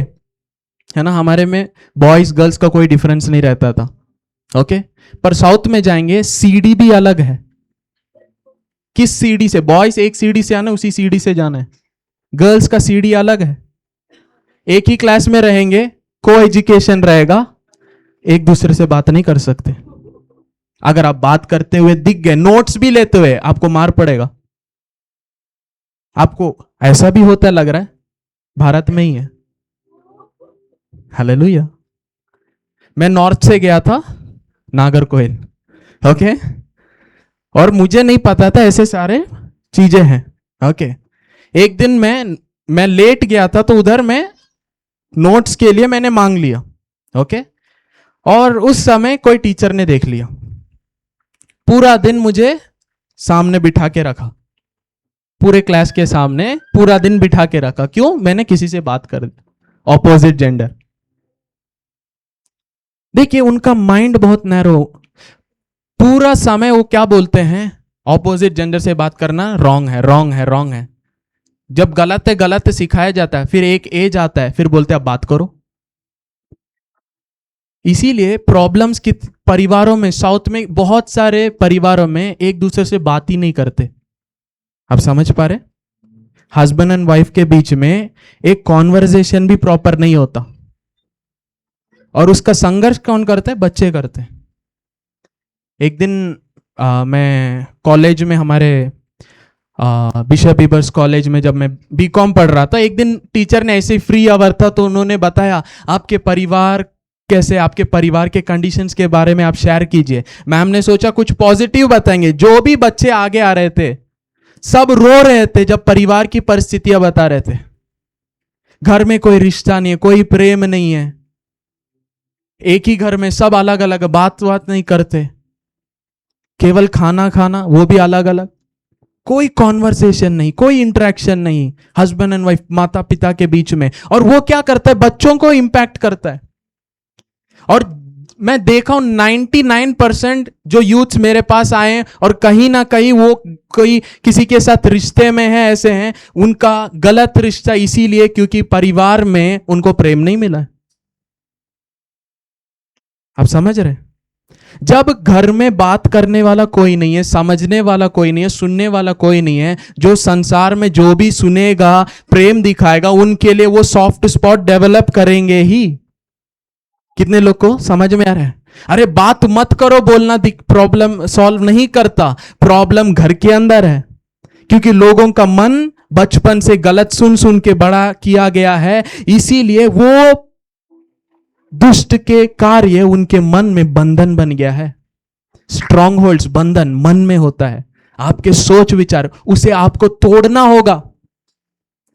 है ना, हमारे में बॉयज गर्ल्स का कोई डिफरेंस नहीं रहता था, ओके। पर साउथ में जाएंगे, सीढ़ी भी अलग है। किस सीढ़ी से? बॉयज एक सीढ़ी से आना, उसी सीढ़ी से जाना है। गर्ल्स का सीढ़ी अलग है। एक ही क्लास में रहेंगे, को एजुकेशन रहेगा, एक दूसरे से बात नहीं कर सकते। अगर आप बात करते हुए दिख गए, नोट्स भी लेते हुए, आपको मार पड़ेगा। आपको ऐसा भी होता लग रहा है भारत में ही है। हालेलुया। मैं नॉर्थ से गया था, नागरकोइल, ओके, और मुझे नहीं पता था ऐसे सारे चीजें हैं, ओके। एक दिन मैं लेट गया था, तो उधर मैं नोट्स के लिए मैंने मांग लिया, ओके, और उस समय कोई टीचर ने देख लिया, पूरा दिन मुझे सामने बिठा के रखा, पूरे क्लास के सामने पूरा दिन बिठा के रखा। क्यों? मैंने किसी से बात कर दी, ऑपोजिट जेंडर। देखिए उनका माइंड बहुत नैरो, पूरा समय वो क्या बोलते हैं, ऑपोजिट जेंडर से बात करना रॉन्ग है, रॉन्ग है, रॉन्ग है। जब गलत है गलत सिखाया जाता है, फिर एक एज आता है, फिर बोलते हैं अब बात करो। इसीलिए प्रॉब्लम्स की परिवारों में, साउथ में बहुत सारे परिवारों में एक दूसरे से बात ही नहीं करते। आप समझ पा रहे? हस्बैंड एंड वाइफ के बीच में एक कॉन्वर्सेशन भी प्रॉपर नहीं होता, और उसका संघर्ष कौन करता है? बच्चे करते हैं। एक दिन मैं कॉलेज में, हमारे बिशप इबर्स कॉलेज में जब मैं बीकॉम पढ़ रहा था, एक दिन टीचर ने ऐसे फ्री आवर था, तो उन्होंने बताया आपके परिवार कैसे, आपके परिवार के कंडीशंस के बारे में आप शेयर कीजिए। मैम ने सोचा कुछ पॉजिटिव बताएंगे। जो भी बच्चे आगे आ रहे थे सब रो रहे थे जब परिवार की परिस्थितियां बता रहे थे। घर में कोई रिश्ता नहीं है, कोई प्रेम नहीं है, एक ही घर में सब अलग अलग, बात नहीं करते, केवल खाना खाना, वो भी अलग अलग, कोई कॉन्वर्सेशन नहीं, कोई इंटरेक्शन नहीं हस्बैंड एंड वाइफ, माता पिता के बीच में। और वो क्या करता है? बच्चों को इंपैक्ट करता है। और मैं देखा हूं 99% जो यूथ्स मेरे पास आए हैं और कहीं ना कहीं वो कोई किसी के साथ रिश्ते में है, ऐसे हैं, उनका गलत रिश्ता इसीलिए क्योंकि परिवार में उनको प्रेम नहीं मिला है। आप समझ रहे? जब घर में बात करने वाला कोई नहीं है, समझने वाला कोई नहीं है, सुनने वाला कोई नहीं है, जो संसार में जो भी सुनेगा, प्रेम दिखाएगा, उनके लिए वो सॉफ्ट स्पॉट डेवलप करेंगे ही। कितने लोग को समझ में आ रहा है? अरे बात मत करो, बोलना प्रॉब्लम सॉल्व नहीं करता, प्रॉब्लम घर के अंदर है, क्योंकि लोगों का मन बचपन से गलत सुन सुन के बड़ा किया गया है, इसीलिए वो दुष्ट के कार्य उनके मन में बंधन बन गया है। स्ट्रॉन्ग होल्ड्स, बंधन मन में होता है, आपके सोच विचार, उसे आपको तोड़ना होगा।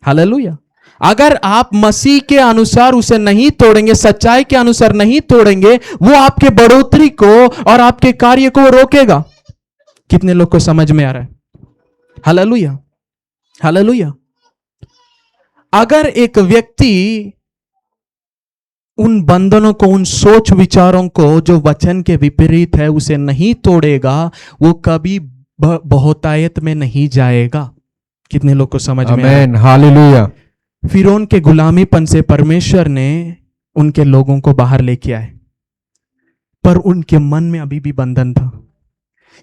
हालेलुया। अगर आप मसीह के अनुसार उसे नहीं तोड़ेंगे, सच्चाई के अनुसार नहीं तोड़ेंगे, वो आपके बढ़ोतरी को और आपके कार्य को रोकेगा। कितने लोग को समझ में आ रहा है? Hallelujah, hallelujah. अगर एक व्यक्ति उन बंधनों को, उन सोच विचारों को जो वचन के विपरीत है, उसे नहीं तोड़ेगा, वो कभी बहुतायत में नहीं जाएगा। कितने लोग को समझ में आमीन, हालेलुया। फिरौन के गुलामीपन से परमेश्वर ने उनके लोगों को बाहर लेके आए, पर उनके मन में अभी भी बंधन था,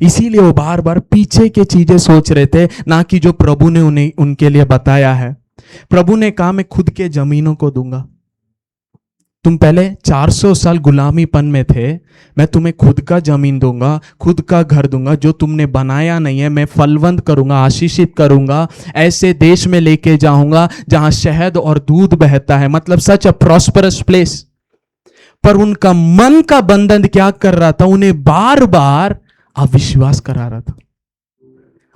इसीलिए वो बार बार पीछे की चीजें सोच रहे थे, ना कि जो प्रभु ने उन्हें उनके लिए बताया है। प्रभु ने कहा, मैं खुद के जमीनों को दूंगा। तुम पहले 400 साल गुलामीपन में थे, मैं तुम्हें खुद का जमीन दूंगा, खुद का घर दूंगा, जो तुमने बनाया नहीं है मैं फलवंत करूंगा, आशीषित करूंगा, ऐसे देश में लेके जाऊंगा जहां शहद और दूध बहता है, मतलब सच अ प्रॉस्परस प्लेस। पर उनका मन का बंधन क्या कर रहा था? उन्हें बार बार अविश्वास करा रहा था,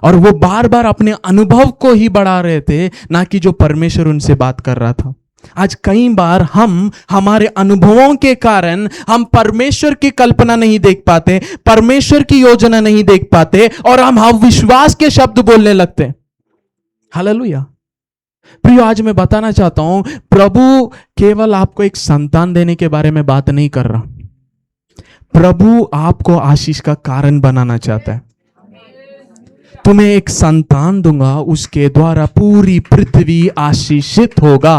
और वो बार बार अपने अनुभव को ही बढ़ा रहे थे, ना कि जो परमेश्वर उनसे बात कर रहा था। आज कई बार हम हमारे अनुभवों के कारण हम परमेश्वर की कल्पना नहीं देख पाते, परमेश्वर की योजना नहीं देख पाते, और हम अविश्वास के शब्द बोलने लगते हैं। हालेलुया। प्रिय, आज मैं बताना चाहता हूं, प्रभु केवल आपको एक संतान देने के बारे में बात नहीं कर रहा, प्रभु आपको आशीष का कारण बनाना चाहता है। तुम्हें एक संतान दूंगा, उसके द्वारा पूरी पृथ्वी आशीषित होगा।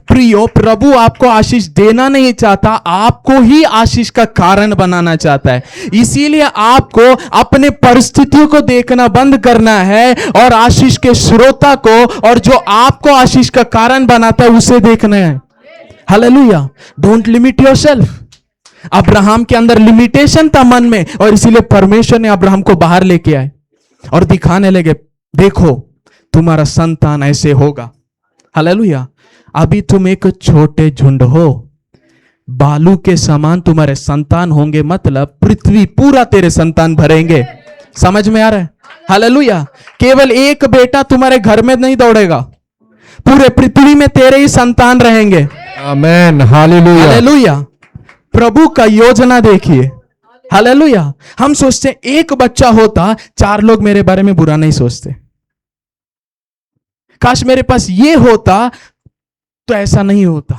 प्रियो, प्रभु आपको आशीष देना नहीं चाहता, आपको ही आशीष का कारण बनाना चाहता है। इसीलिए आपको अपने परिस्थितियों को देखना बंद करना है, और आशीष के श्रोता को, और जो आपको आशीष का कारण बनाता है, उसे देखना है। Hallelujah. Don't limit yourself. Abraham के अंदर लिमिटेशन था मन में, और इसीलिए परमेश्वर ने अब्राहम को बाहर लेके आए और दिखाने लगे, देखो तुम्हारा संतान ऐसे होगा। हालेलुया। अभी तुम एक छोटे झुंड हो, बालू के समान तुम्हारे संतान होंगे, मतलब पृथ्वी पूरा तेरे संतान भरेंगे। समझ में आ रहा है? हालेलुया। केवल एक बेटा तुम्हारे घर में नहीं दौड़ेगा, पूरे पृथ्वी में तेरे ही संतान रहेंगे। आमीन, हालेलुया, हालेलुया। प्रभु का योजना देखिए। हालेलुया। हम सोचते एक बच्चा होता, 4 लोग मेरे बारे में बुरा नहीं सोचते, काश मेरे पास ये होता तो ऐसा नहीं होता,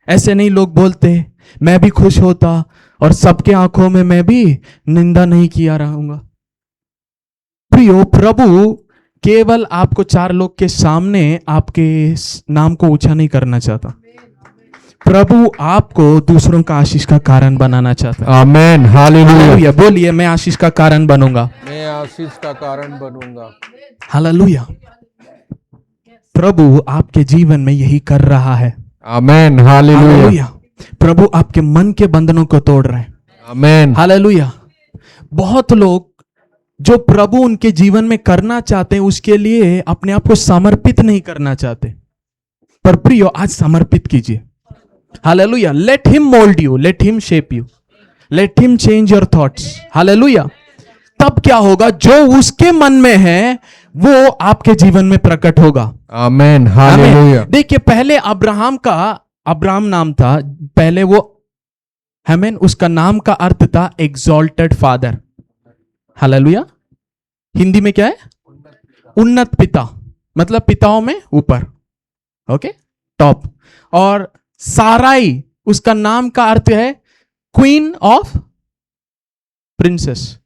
ऐसे नहीं लोग बोलते, मैं भी खुश होता, और सबके आंखों में मैं भी निंदा नहीं किया रहूंगा। प्रियो, प्रभु केवल आपको 4 लोग के सामने आपके नाम को ऊंचा नहीं करना चाहता, प्रभु आपको दूसरों का आशीष का कारण बनाना चाहता है। आमीन, हालेलुया। बोलिए, मैं आशीष का कारण बनूंगा, मैं आशीष का कारण बनूंगा। हालेलुया। प्रभु आपके जीवन में यही कर रहा है। आमीन, हालेलुया। प्रभु आपके मन के बंधनों को तोड़ रहे हैं। आमीन, हालेलुया। बहुत लोग जो प्रभु उनके जीवन में करना चाहते हैं, उसके लिए अपने आप को समर्पित नहीं करना चाहते, पर प्रियो, आज समर्पित कीजिए। Hallelujah. Let him mould you, let him shape you, let him change your thoughts. Hallelujah. तब क्या होगा? जो उसके मन में है वो आपके जीवन में प्रकट होगा। आमीन, हालेलुया। देखिए, पहले अब्राहम नाम था, पहले वो आमीन, उसका नाम का अर्थ था एग्जॉल्टेड फादर। हालेलुया। हिंदी में क्या है? उन्नत पिता, मतलब पिताओं में ऊपर, ओके, टॉप। और साराई, उसका नाम का अर्थ है queen of princess,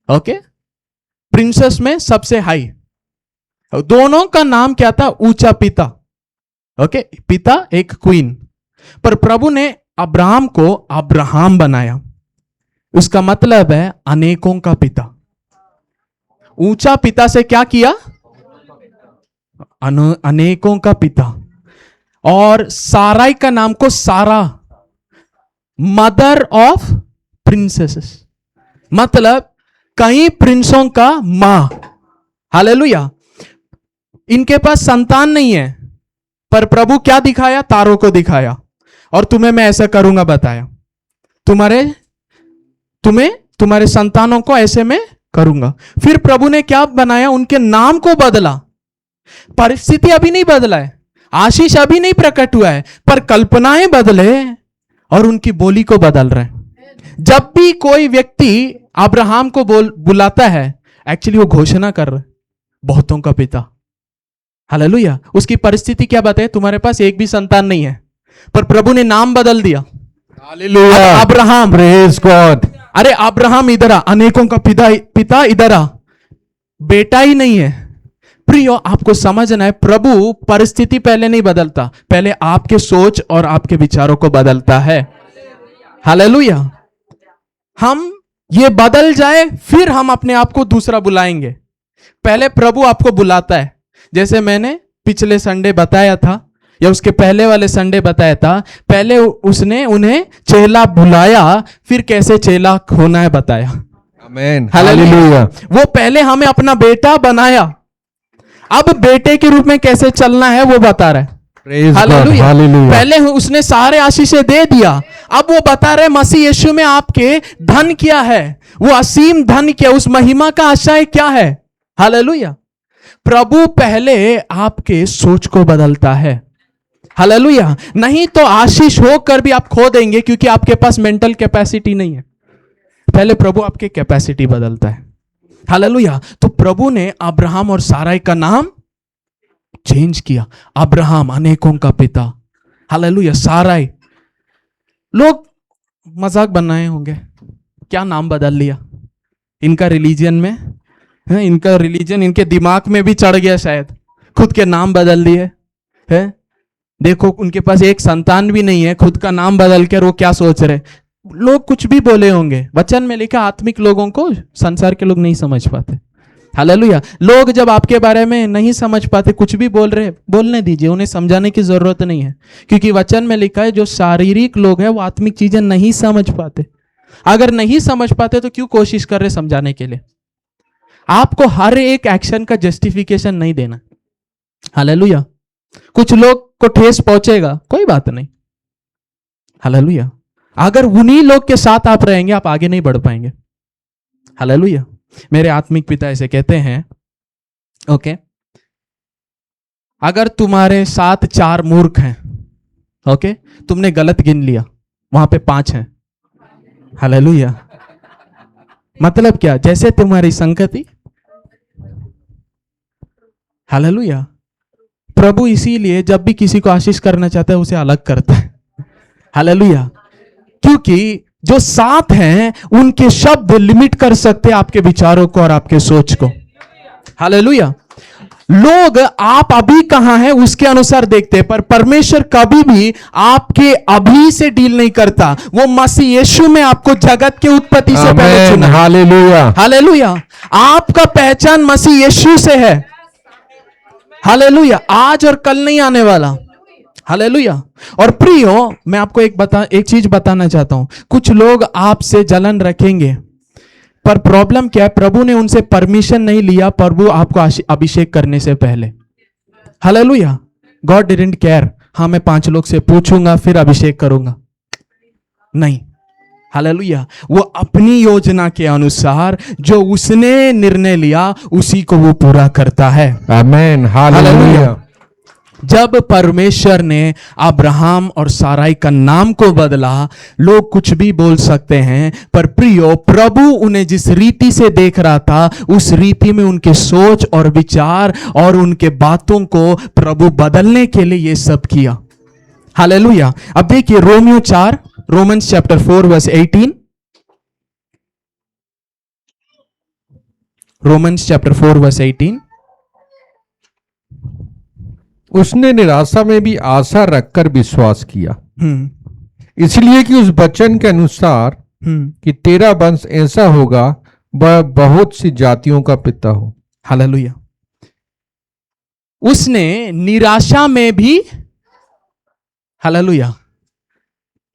okay, princess में सबसे हाई। दोनों का नाम क्या था? ऊंचा पिता, ओके, पिता एक क्वीन। पर प्रभु ने अब्राहम को अब्राहम बनाया। उसका मतलब है अनेकों का पिता। ऊंचा पिता से क्या किया? अनेकों का पिता। और साराई का नाम को सारा, मदर ऑफ प्रिंसेसेस, मतलब कई प्रिंसों का मां। हालेलुया। इनके पास संतान नहीं है, पर प्रभु क्या दिखाया? तारों को दिखाया, और तुम्हें मैं ऐसा करूंगा बताया, तुम्हारे संतानों को ऐसे में करूंगा। फिर प्रभु ने क्या बनाया? उनके नाम को बदला। परिस्थिति अभी नहीं बदला है, आशीष अभी नहीं प्रकट हुआ है, पर कल्पनाएं बदले और उनकी बोली को बदल रहे हैं। जब भी कोई व्यक्ति अब्राहम को बुलाता है, एक्चुअली वो घोषणा कर रहा है, बहुतों का पिता। हालेलुया। उसकी परिस्थिति क्या बताए? तुम्हारे पास एक भी संतान नहीं है, पर प्रभु ने नाम बदल दिया। हालेलुया। Abraham, praise God. अरे अब्राहम इधर आ, अनेकों का पिता इधर आ, बेटा ही नहीं है। प्रियो, आपको समझना है, प्रभु परिस्थिति पहले नहीं बदलता, पहले आपके सोच और आपके विचारों को बदलता है। हालेलुया। हम ये बदल जाए, फिर हम अपने आप को दूसरा बुलाएंगे। पहले प्रभु आपको बुलाता है। जैसे मैंने पिछले संडे बताया था, या उसके पहले वाले संडे बताया था, पहले उसने उन्हें चेला बुलाया, फिर कैसे चेला होना है बताया। आमीन। हालेलुया। वो पहले हमें अपना बेटा बनाया, अब बेटे के रूप में कैसे चलना है वो बता रहा है। हालेलुया। पहले उसने सारे आशीषें दे दिया, अब वो बता रहे मसीह यीशु में आपके धन क्या है, वो असीम धन क्या, उस महिमा का आशय क्या है। हालेलुया। प्रभु पहले आपके सोच को बदलता है। हालेलुया। नहीं तो आशीष होकर भी आप खो देंगे, क्योंकि आपके पास मेंटल कैपेसिटी नहीं है। पहले प्रभु आपके कैपेसिटी बदलता है। हालेलुया। तो प्रभु ने अब्राहम और साराई का नाम चेंज किया। अब्राहम अनेकों का पिता। हालेलुया। साराई, लोग मजाक बनाए होंगे, क्या नाम बदल लिया? इनका रिलीजन में, इनका रिलीजन इनके दिमाग में भी चढ़ गया शायद, खुद के नाम बदल दिए है। देखो, उनके पास एक संतान भी नहीं है, खुद का नाम बदल कर वो क्या सोच रहे। लोग कुछ भी बोले होंगे। वचन में लिखा, आत्मिक लोगों को संसार के लोग नहीं समझ पाते। हालेलुया। लोग जब आपके बारे में नहीं समझ पाते, कुछ भी बोल रहे, बोलने दीजिए, उन्हें समझाने की जरूरत नहीं है, क्योंकि वचन में लिखा है जो शारीरिक लोग हैं वो आत्मिक चीजें नहीं समझ पाते। अगर नहीं समझ पाते तो क्यों कोशिश कर रहे समझाने के लिए? आपको हर एक एक्शन का जस्टिफिकेशन नहीं देना। हालेलुया। कुछ लोग को ठेस पहुंचेगा, कोई बात नहीं। हालेलुया। अगर उन्हीं लोग के साथ आप रहेंगे, आप आगे नहीं बढ़ पाएंगे। हालेलुया। मेरे आत्मिक पिता ऐसे कहते हैं, ओके, अगर तुम्हारे साथ 4 मूर्ख हैं, ओके, तुमने गलत गिन लिया, वहां पे 5 हैं। हालेलुया। मतलब क्या? जैसे तुम्हारी संगति। हालेलुया। प्रभु इसीलिए जब भी किसी को आशीष करना चाहता है उसे अलग करता है। हालेलुया। क्योंकि जो साथ हैं उनके शब्द लिमिट कर सकते हैं आपके विचारों को और आपके सोच को। हालेलुया। लोग आप अभी कहां हैं उसके अनुसार देखते हैं, पर परमेश्वर कभी भी आपके अभी से डील नहीं करता। वो मसीह यीशु में आपको जगत के उत्पत्ति से पहले चुना। हालेलुया। हालेलुया। आपका पहचान मसीह यीशु से है। हालेलुया। आज और कल नहीं आने वाला। हालेलुया। और प्रियो, मैं आपको एक चीज बताना चाहता हूं। कुछ लोग आपसे जलन रखेंगे, पर प्रॉब्लम क्या है? प्रभु ने उनसे परमिशन नहीं लिया, प्रभु आपको अभिषेक करने से पहले। हालेलुया। गॉड डिडंट केयर, हाँ मैं 5 लोग से पूछूंगा फिर अभिषेक करूंगा, नहीं। हालेलुया। वो अपनी योजना के अनुसार जो उसने निर्णय लिया उसी को वो पूरा करता है। आमीन। हालेलुया। जब परमेश्वर ने अब्राहम और साराई का नाम को बदला, लोग कुछ भी बोल सकते हैं, पर प्रियो, प्रभु उन्हें जिस रीति से देख रहा था उस रीति में उनके सोच और विचार और उनके बातों को प्रभु बदलने के लिए ये सब किया। हालेलुया। अब देखिए Romans chapter 4 verse 18। Romans chapter 4 verse 18। उसने निराशा में भी आशा रखकर विश्वास किया, इसलिए कि उस वचन के अनुसार कि तेरा वंश ऐसा होगा वह बहुत सी जातियों का पिता हो। हालेलुया। उसने निराशा में भी, हालेलुया,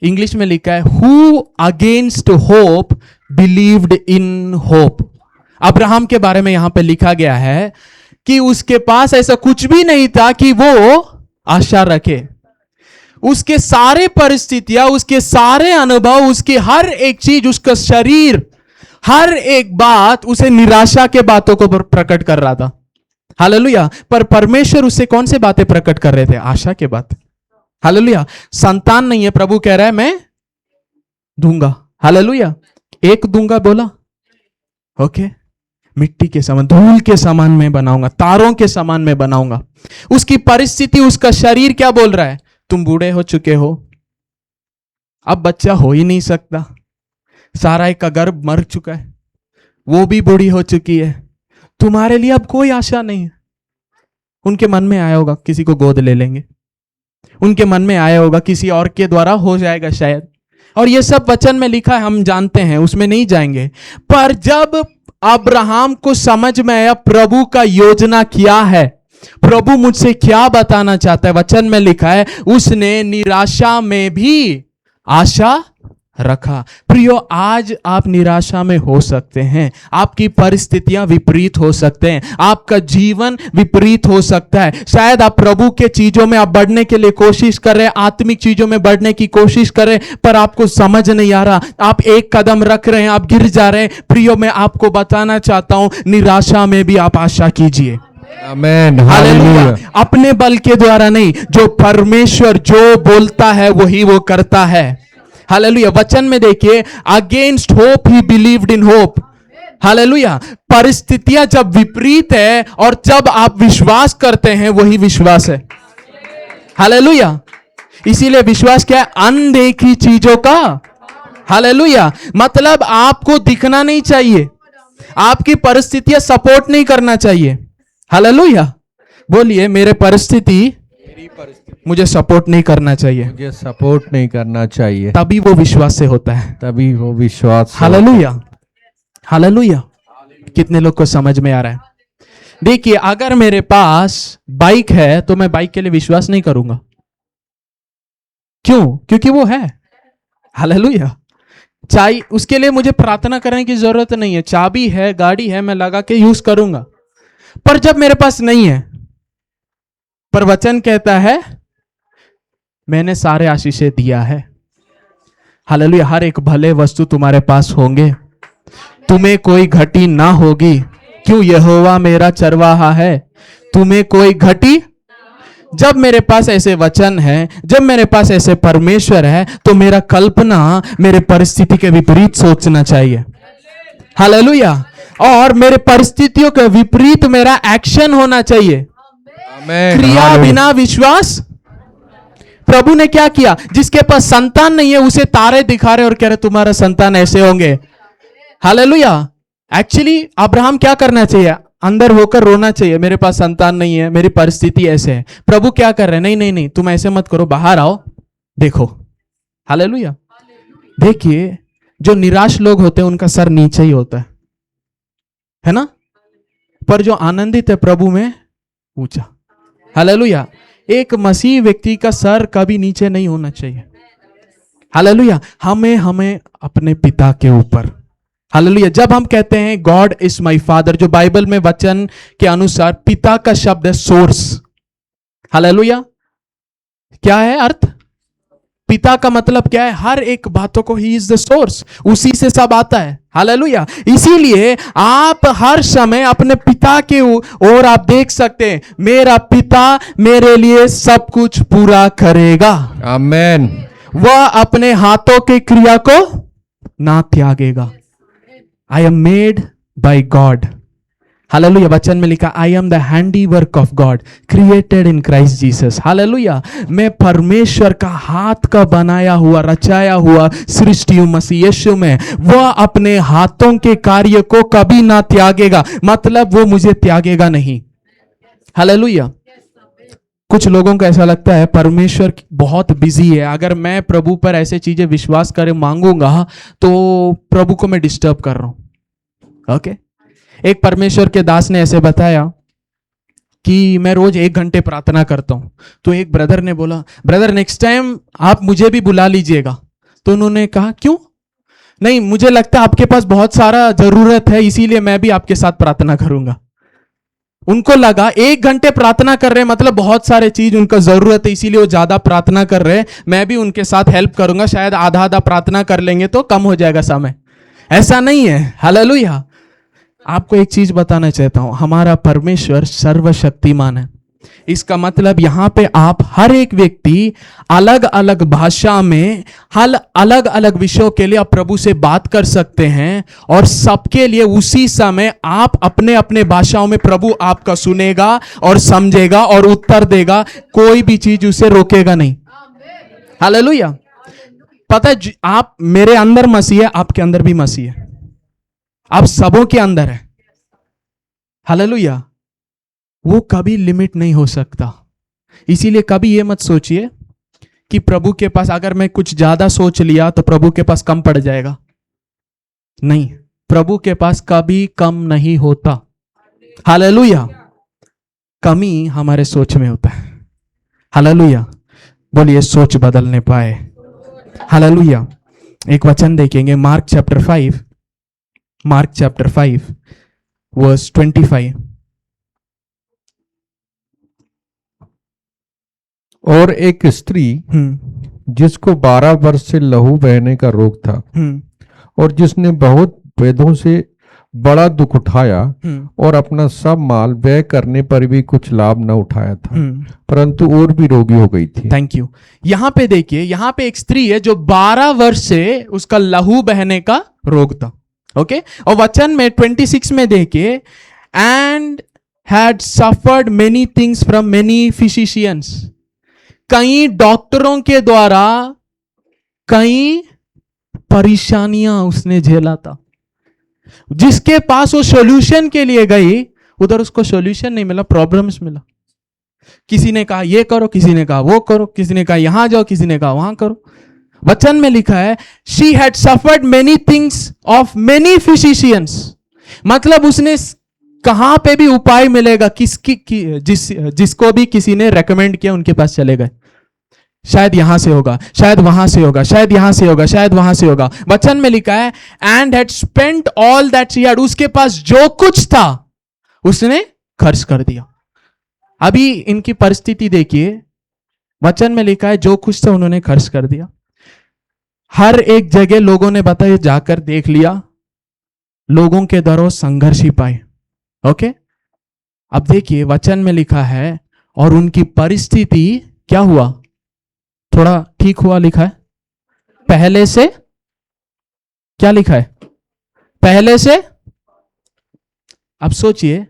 इंग्लिश में लिखा है who against hope believed in hope. Abraham के बारे में यहां पे लिखा गया है कि उसके पास ऐसा कुछ भी नहीं था कि वो आशा रखे। उसके सारे परिस्थितियां, उसके सारे अनुभव, उसकी हर एक चीज, उसका शरीर, हर एक बात उसे निराशा के बातों को प्रकट कर रहा था। हालेलुया। पर परमेश्वर उससे कौन से बातें प्रकट कर रहे थे? आशा के बात। हालेलुया। संतान नहीं है, प्रभु कह रहा है मैं दूंगा। हालेलुया। एक दूंगा बोला, ओके, मिट्टी के समान, धूल के समान में बनाऊंगा, तारों के समान में बनाऊंगा। उसकी परिस्थिति, उसका शरीर क्या बोल रहा है? तुम बूढ़े हो चुके हो, अब बच्चा हो ही नहीं सकता। सारा का गर्भ मर चुका है, वो भी बूढ़ी हो चुकी है, तुम्हारे लिए अब कोई आशा नहीं है। उनके मन में आया होगा किसी को गोद ले लेंगे, उनके मन में आया होगा किसी और के द्वारा हो जाएगा शायद। और ये सब वचन में लिखा है, हम जानते हैं, उसमें नहीं जाएंगे। पर जब अब्राहम को समझ में आया प्रभु का योजना क्या है, प्रभु मुझसे क्या बताना चाहता है, वचन में लिखा है उसने निराशा में भी आशा रखा। प्रियो, आज आप निराशा में हो सकते हैं, आपकी परिस्थितियां विपरीत हो सकते हैं, आपका जीवन विपरीत हो सकता है। शायद आप प्रभु के चीजों में आप बढ़ने के लिए कोशिश कर रहे हैं, आत्मिक चीजों में बढ़ने की कोशिश कर रहे हैं, पर आपको समझ नहीं आ रहा, आप एक कदम रख रहे हैं, आप गिर जा रहे हैं। प्रियो, मैं आपको बताना चाहता हूं, निराशा में भी आप आशा कीजिए। आमेन, हालेलुया। अपने बल के द्वारा नहीं, जो परमेश्वर जो बोलता है वही वो करता है। हालेलुया। वचन में देखिए, against hope he believed in hope. Hallelujah. परिस्थितियां जब विपरीत है और जब आप विश्वास करते हैं, वही विश्वास है। हालेलुया। इसीलिए विश्वास क्या है? अनदेखी चीजों का। हालेलुया। मतलब आपको दिखना नहीं चाहिए, आपकी परिस्थितियां सपोर्ट नहीं करना चाहिए। हालेलुया। बोलिए, मेरे परिस्थिति मुझे सपोर्ट नहीं करना चाहिए, मुझे सपोर्ट नहीं करना चाहिए। तभी वो विश्वास से होता है, तभी वो विश्वास। हालेलुया। हालेलुया। कितने लोग को समझ में आ रहा है? देखिए, अगर मेरे पास बाइक है तो मैं बाइक के लिए विश्वास नहीं करूंगा। क्यों? क्योंकि वो है। हालेलुया। चाहे उसके लिए मुझे प्रार्थना करने की जरूरत नहीं है, चाबी है, गाड़ी है, मैं लगा के यूज करूंगा। पर जब मेरे पास नहीं है, पर वचन कहता है मैंने सारे आशीषें दिया है। हालेलुया। हर एक भले वस्तु तुम्हारे पास होंगे, तुम्हें कोई घटी ना होगी। क्यों? यहोवा मेरा चरवाहा है, तुम्हें कोई घटी। जब मेरे पास ऐसे वचन है, जब मेरे पास ऐसे परमेश्वर है, तो मेरा कल्पना मेरे परिस्थिति के विपरीत सोचना चाहिए। हालेलुया। और मेरे परिस्थितियों के विपरीत मेरा एक्शन होना चाहिए। क्रिया बिना विश्वास। प्रभु ने क्या किया? जिसके पास संतान नहीं है उसे तारे दिखा रहे और कह रहे तुम्हारा संतान ऐसे होंगे। हालेलुया। एक्चुअली अब्राहम क्या करना चाहिए? अंदर होकर रोना चाहिए, मेरे पास संतान नहीं है, मेरी परिस्थिति ऐसे है। प्रभु क्या कर रहे हैं? नहीं नहीं नहीं, तुम ऐसे मत करो, बाहर आओ, देखो। हालेलुया। देखिए, जो निराश लोग होते हैं उनका सर नीचे ही होता है ना? पर जो आनंदित है प्रभु में, ऊंचा। हालेलुया। एक मसीह व्यक्ति का सर कभी नीचे नहीं होना चाहिए। हालेलुया। हमें अपने पिता के ऊपर। हालेलुया। जब हम कहते हैं गॉड इज माई फादर, जो बाइबल में वचन के अनुसार पिता का शब्द है सोर्स। हालेलुया। क्या है अर्थ? पिता का मतलब क्या है? हर एक बातों को ही इज द सोर्स, उसी से सब आता है। हालेलुया। इसीलिए आप हर समय अपने पिता के ओर आप देख सकते हैं, मेरा पिता मेरे लिए सब कुछ पूरा करेगा। आमेन। वह अपने हाथों की क्रिया को ना त्यागेगा। I am made by God. Hallelujah. वचन में लिखा I am the handiwork of God created in Christ Jesus. Hallelujah. मैं परमेश्वर का हाथ का बनाया हुआ, रचाया हुआ सृष्टि हूं मसीह यीशु में। वह अपने हाथों के कार्य को कभी ना त्यागेगा, मतलब वो मुझे त्यागेगा नहीं। हालेलुया। कुछ लोगों को ऐसा लगता है परमेश्वर बहुत बिजी है, अगर मैं प्रभु पर ऐसे चीजें विश्वास करे मांगूंगा तो प्रभु को मैं डिस्टर्ब कर रहा हूं। ओके, एक परमेश्वर के दास ने ऐसे बताया कि मैं रोज 1 घंटे प्रार्थना करता हूं। तो एक ब्रदर ने बोला, ब्रदर नेक्स्ट टाइम आप मुझे भी बुला लीजिएगा। तो उन्होंने कहा क्यों? नहीं, मुझे लगता है आपके पास बहुत सारा जरूरत है, इसीलिए मैं भी आपके साथ प्रार्थना करूंगा। उनको लगा 1 घंटे प्रार्थना कर रहे हैं मतलब बहुत सारे चीज उनका जरूरत है, इसीलिए वो ज्यादा प्रार्थना कर रहे हैं, मैं भी उनके साथ हेल्प करूंगा, शायद आधा आधा प्रार्थना कर लेंगे तो कम हो जाएगा समय। ऐसा नहीं है। हालेलुया। आपको एक चीज बताना चाहता हूं, हमारा परमेश्वर सर्वशक्तिमान है। इसका मतलब यहां पे आप हर एक व्यक्ति अलग अलग भाषा में अलग अलग विषयों के लिए आप प्रभु से बात कर सकते हैं, और सबके लिए उसी समय आप अपने अपने भाषाओं में प्रभु आपका सुनेगा और समझेगा और उत्तर देगा, कोई भी चीज उसे रोकेगा नहीं। हालेलुया। पता है, आप मेरे अंदर मसीह है, आपके अंदर भी मसीह है, आप सबों के अंदर है। हालेलुया। वो कभी लिमिट नहीं हो सकता। इसीलिए कभी ये मत सोचिए कि प्रभु के पास अगर मैं कुछ ज्यादा सोच लिया तो प्रभु के पास कम पड़ जाएगा। नहीं, प्रभु के पास कभी कम नहीं होता। हालेलुया। कमी हमारे सोच में होता है। हालेलुया। बोलिए सोच बदलने पाए। हालेलुया। एक वचन देखेंगे मार्क चैप्टर 5 वर्स 25। और एक स्त्री जिसको 12 वर्ष से लहू बहने का रोग था और जिसने बहुत वेदों से बड़ा दुख उठाया और अपना सब माल व्यय करने पर भी कुछ लाभ न उठाया था, परंतु और भी रोगी हो गई थी। Thank you. यहां पे देखिए, यहां पे एक स्त्री है जो 12 वर्ष से उसका लहू बहने का रोग था। ओके, और वचन में 26 में देखिए, and had suffered many things from many physicians. कई डॉक्टरों के द्वारा कई परेशानियां उसने झेला था। जिसके पास वो सॉल्यूशन के लिए गई, उधर उसको सॉल्यूशन नहीं मिला, प्रॉब्लम्स मिला। किसी ने कहा ये करो, किसी ने कहा वो करो, किसी ने कहा यहां जाओ, किसी ने कहा वहां करो। वचन में लिखा है she had suffered many things of many physicians. मतलब उसने कहां पे भी उपाय मिलेगा, जिसको भी किसी ने रेकमेंड किया उनके पास चले गए। शायद यहां से होगा, शायद वहां से होगा, शायद यहां से होगा, शायद वहां से होगा। वचन में लिखा है and had spent all that she had. उसके पास जो कुछ था उसने खर्च कर दिया। अभी इनकी परिस्थिति देखिए, वचन में लिखा है जो कुछ था उन्होंने खर्च कर दिया। हर एक जगह लोगों ने बताया, जाकर देख लिया, लोगों के दरों संघर्ष ही पाए। ओके, अब देखिए वचन में लिखा है और उनकी परिस्थिति क्या हुआ, थोड़ा ठीक हुआ लिखा है। पहले से क्या लिखा है, पहले से। अब सोचिए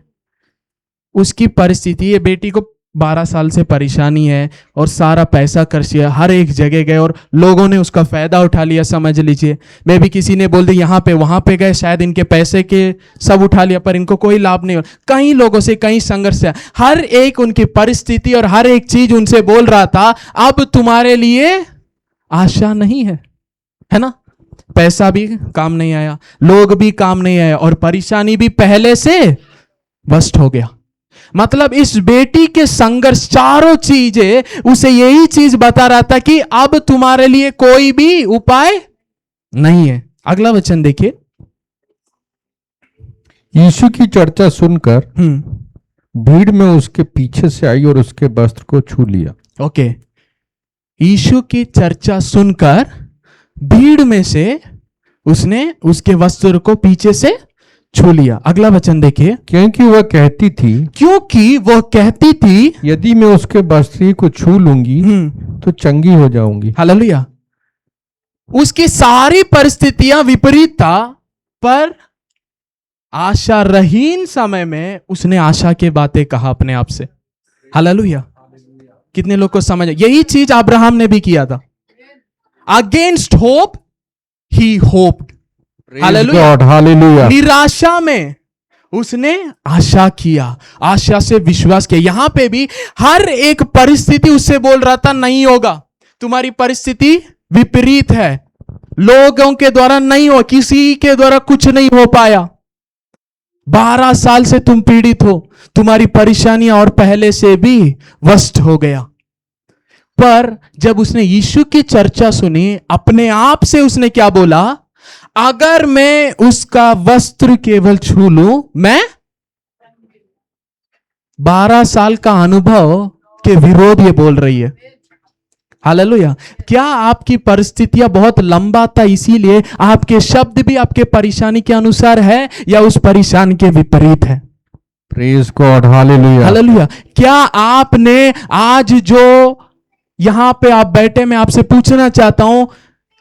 उसकी परिस्थिति, ये बेटी को 12 साल से परेशानी है और सारा पैसा खर्च किया, हर एक जगह गए और लोगों ने उसका फायदा उठा लिया। समझ लीजिए, मैं भी किसी ने बोल दिया यहां पे वहां पे गए, शायद इनके पैसे के सब उठा लिया, पर इनको कोई लाभ नहीं हुआ। कई लोगों से कई संघर्ष है, हर एक उनकी परिस्थिति और हर एक चीज उनसे बोल रहा था अब तुम्हारे लिए आशा नहीं है ना। पैसा भी काम नहीं आया, लोग भी काम नहीं आया और परेशानी भी पहले से बस्ट हो गया। मतलब इस बेटी के संघर्ष, चारों चीजें उसे यही चीज बता रहा था कि अब तुम्हारे लिए कोई भी उपाय नहीं है। अगला वचन देखिए। यीशु की चर्चा सुनकर भीड़ में उसके पीछे से आई और उसके वस्त्र को छू लिया। ओके, यीशु की चर्चा सुनकर भीड़ में से उसने उसके वस्त्र को पीछे से छू लिया। अगला वचन देखिए। क्योंकि वह कहती थी यदि मैं उसके वस्त्र को छू लूंगी तो चंगी हो जाऊंगी। हालेलुया। उसकी सारी परिस्थितियां विपरीत था, पर आशा रहीन समय में उसने आशा की बातें कहा अपने आप से। हालेलुया। कितने लोग को समझ, यही चीज अब्राहम ने भी किया था। अगेंस्ट होप ही होप्ड। हालेलुया। हालेलुया। निराशा में उसने आशा किया, आशा से विश्वास किया। यहां पे भी हर एक परिस्थिति उससे बोल रहा था नहीं होगा, तुम्हारी परिस्थिति विपरीत है, लोगों के द्वारा नहीं हो, किसी के द्वारा कुछ नहीं हो पाया, 12 साल से तुम पीड़ित हो, तुम्हारी परेशानियां और पहले से भी वस्त हो गया। पर जब उसने यीशु की चर्चा सुनी, अपने आप से उसने क्या बोला, अगर मैं उसका वस्त्र केवल छू लूं, मैं 12 साल का अनुभव के विरोध ये बोल रही है। हालेलुया। क्या आपकी परिस्थितियां बहुत लंबा था इसीलिए आपके शब्द भी आपके परेशानी के अनुसार है या उस परेशानी के विपरीत है? Praise God, hallelujah. हालेलुया। क्या आपने आज जो यहां पे आप बैठे, मैं आपसे पूछना चाहता हूं,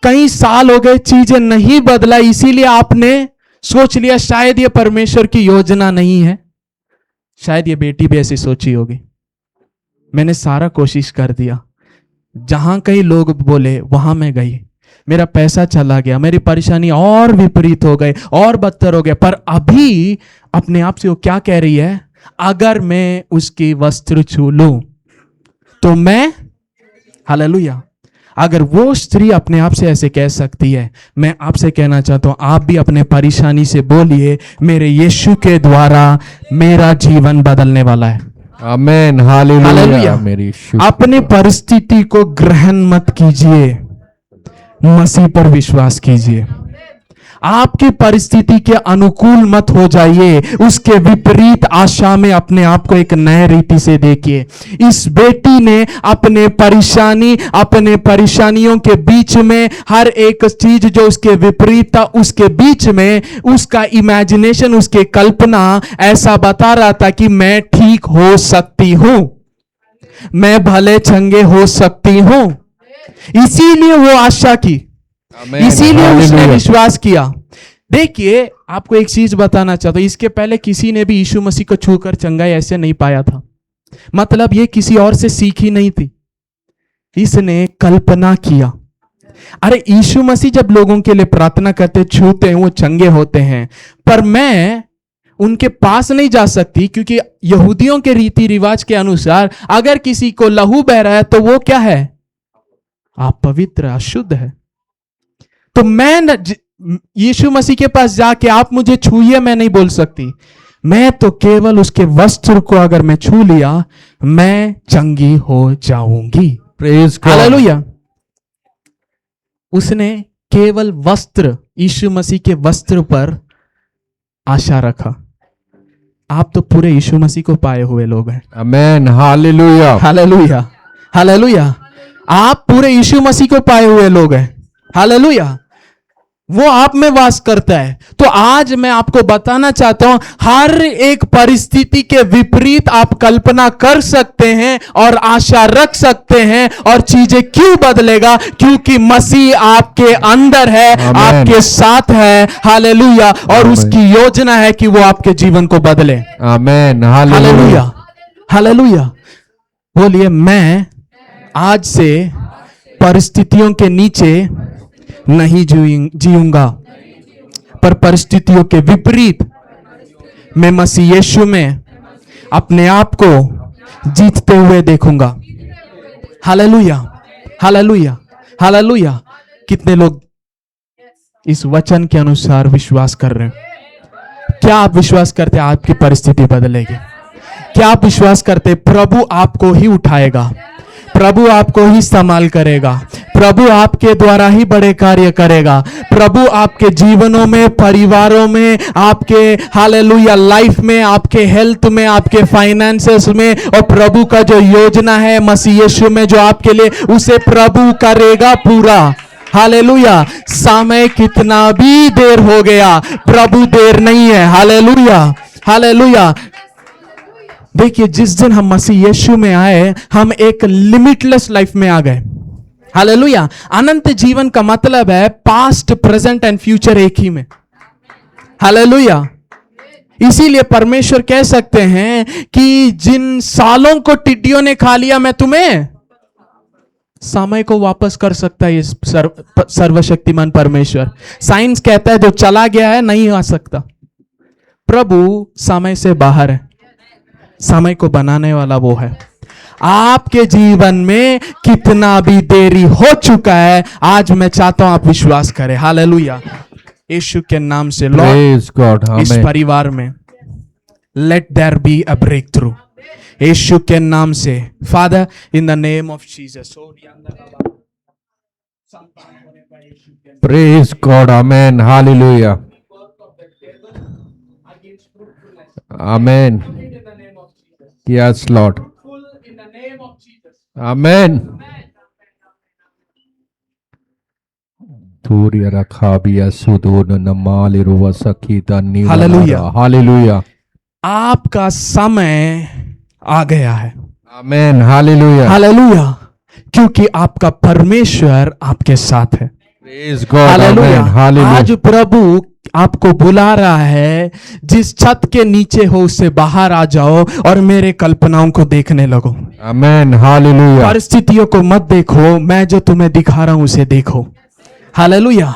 कई साल हो गए चीजें नहीं बदला, इसीलिए आपने सोच लिया शायद ये परमेश्वर की योजना नहीं है? शायद ये बेटी भी ऐसी सोची होगी, मैंने सारा कोशिश कर दिया, जहां कई लोग बोले वहां मैं गई, मेरा पैसा चला गया, मेरी परेशानी और विपरीत हो गए और बदतर हो गए, पर अभी अपने आप से वो क्या कह रही है, अगर मैं उसकी वस्त्र छू लूं तो मैं, हालेलुया। अगर वो स्त्री अपने आप से ऐसे कह सकती है, मैं आपसे कहना चाहता हूं, आप भी अपने परेशानी से बोलिए, मेरे यीशु के द्वारा मेरा जीवन बदलने वाला है। Amen, hallelujah. हालेलुया। मेरी अपने परिस्थिति को ग्रहण मत कीजिए, मसीह पर विश्वास कीजिए। आपकी परिस्थिति के अनुकूल मत हो जाइए, उसके विपरीत आशा में अपने आप को एक नए रीति से देखिए। इस बेटी ने अपने परेशानियों के बीच में हर एक चीज जो उसके विपरीत था, उसके बीच में उसका इमेजिनेशन, उसके कल्पना ऐसा बता रहा था कि मैं ठीक हो सकती हूं, मैं भले चंगे हो सकती हूं। इसीलिए वो आशा की, इसीलिए उसने विश्वास किया। देखिए, आपको एक चीज बताना चाहता हूं, इसके पहले किसी ने भी यीशु मसीह को छूकर चंगाई ऐसे नहीं पाया था। मतलब ये किसी और से सीखी नहीं थी, इसने कल्पना किया। अरे यीशु मसीह जब लोगों के लिए प्रार्थना करते, छूते हैं, वो चंगे होते हैं, पर मैं उनके पास नहीं जा सकती, क्योंकि यहूदियों के रीति रिवाज के अनुसार अगर किसी को लहू बह रहा है तो वो क्या है, आप पवित्र, अशुद्ध है। तो मैं यीशु मसीह के पास जाके आप मुझे छूइए मैं नहीं बोल सकती, मैं तो केवल उसके वस्त्र को अगर मैं छू लिया मैं चंगी हो जाऊंगी। Praise God, hallelujah. उसने केवल वस्त्र, यीशु मसीह के वस्त्र पर आशा रखा। आप तो पूरे यीशु मसीह को पाए हुए लोग हैं। आमेन, हालेलुया। Hallelujah, hallelujah. आप पूरे यीशु मसीह को पाए हुए लोग हैं। हालेलुया। वो आप में वास करता है। तो आज मैं आपको बताना चाहता हूं, हर एक परिस्थिति के विपरीत आप कल्पना कर सकते हैं और आशा रख सकते हैं, और चीजें क्यों बदलेगा, क्योंकि मसीह आपके अंदर है, आपके साथ है। हालेलुया। और उसकी योजना है कि वो आपके जीवन को बदले। आमेन, हालेलुया, हालेलुया। बोलिए, मैं आज से परिस्थितियों के नीचे नहीं जीऊंगा, पर परिस्थितियों के विपरीत मैं मसीह यीशु में अपने आप को जीतते हुए देखूंगा। Hallelujah, hallelujah, hallelujah. कितने लोग इस वचन के अनुसार विश्वास कर रहे हैं? क्या आप विश्वास करते हैं आपकी परिस्थिति बदलेगी? क्या आप विश्वास करते हैं प्रभु आपको ही उठाएगा, प्रभु आपको ही संभाल करेगा, प्रभु आपके द्वारा ही बड़े कार्य करेगा, प्रभु आपके जीवनों में, परिवारों में, आपके हालेलुया लाइफ में, आपके हेल्थ में, आपके फाइनेंसेस में, और प्रभु का जो योजना है मसीह यीशु में जो आपके लिए, उसे प्रभु करेगा पूरा। हालेलुया। समय कितना भी देर हो गया, प्रभु देर नहीं है। Hallelujah, hallelujah. देखिए, जिस दिन हम मसीह यीशु में आए, हम एक लिमिटलेस लाइफ में आ गए। हालेलुया। अनंत जीवन का मतलब है पास्ट, प्रेजेंट एंड फ्यूचर एक ही में। हालेलुया। इसीलिए परमेश्वर कह सकते हैं कि जिन सालों को टिड्डियों ने खा लिया, मैं तुम्हें समय को वापस कर सकता है ये सर्वशक्तिमान परमेश्वर। साइंस कहता है जो चला गया है नहीं आ सकता, प्रभु समय से बाहर है, समय को बनाने वाला वो है। आपके जीवन में कितना भी देरी हो चुका है, आज मैं चाहता हूं आप विश्वास करें। हालेलुया, यीशु के नाम से लॉर्ड, Praise God. इस Amen. परिवार में let there be a breakthrough, यीशु के नाम से। Father, in the name of Jesus. Praise God. Amen. Hallelujah. Amen. Yes, Lord. Amen. Turia rakhabia sudon namaliruva sakita nivala. Hallelujah. Hallelujah. आपका समय आ गया है। Amen. Hallelujah. हालेलुया, क्योंकि आपका परमेश्वर आपके साथ है। Praise God. Hallelujah. Amen. Hallelujah. आज प्रभु आपको बुला रहा है, जिस छत के नीचे हो उससे बाहर आ जाओ और मेरे कल्पनाओं को देखने लगो। Amen. Hallelujah. परिस्थितियों को मत देखो, मैं जो तुम्हें दिखा रहा हूं उसे देखो। हालेलुया।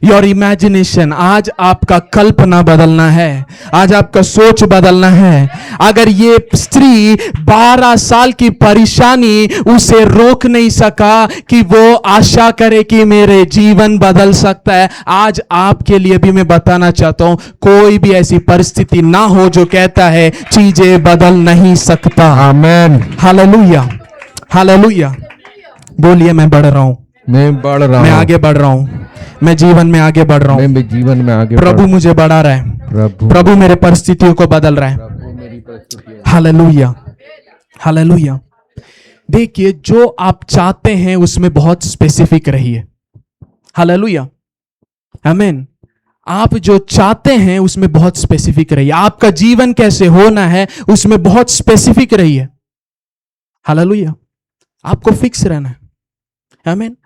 योर इमेजिनेशन, आज आपका कल्पना बदलना है, आज आपका सोच बदलना है। अगर ये स्त्री 12 साल की परेशानी उसे रोक नहीं सका कि वो आशा करे कि मेरे जीवन बदल सकता है, आज आपके लिए भी मैं बताना चाहता हूं, कोई भी ऐसी परिस्थिति ना हो जो कहता है चीजें बदल नहीं सकता। Amen. Hallelujah, hallelujah. बोलिए, मैं बढ़ रहा हूं, मैं बढ़ रहा मैं हूं। आगे बढ़ रहा हूं, मैं जीवन में आगे बढ़ रहा हूं। मैं भी जीवन में आगे प्रभु मुझे बढ़ा रहा है, प्रभु मेरे परिस्थितियों को बदल रहा है। मेरी परिस्थितियों। Hallelujah, hallelujah. देखिए, जो आप चाहते हैं उसमें बहुत स्पेसिफिक रहिए। हालेलुया, आमीन। आप जो चाहते हैं उसमें बहुत स्पेसिफिक रहिए। आपका जीवन कैसे होना है उसमें बहुत स्पेसिफिक रहिए। हालेलुया, आपको फिक्स रहना है। आमीन।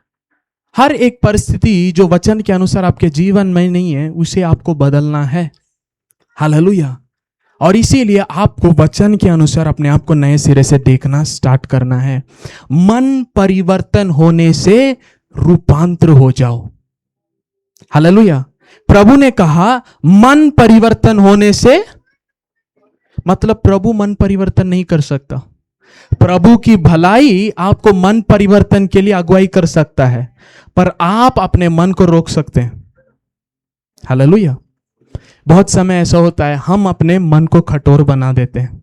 हर एक परिस्थिति जो वचन के अनुसार आपके जीवन में नहीं है उसे आपको बदलना है। हालेलुया। और इसीलिए आपको वचन के अनुसार अपने आप को नए सिरे से देखना स्टार्ट करना है। मन परिवर्तन होने से रूपांतर हो जाओ। हालेलुया। प्रभु ने कहा मन परिवर्तन होने से, मतलब प्रभु मन परिवर्तन नहीं कर सकता। प्रभु की भलाई आपको मन परिवर्तन के लिए अगुवाई कर सकता है, पर आप अपने मन को रोक सकते हैं। हालेलुया। बहुत समय ऐसा होता है हम अपने मन को कठोर बना देते हैं।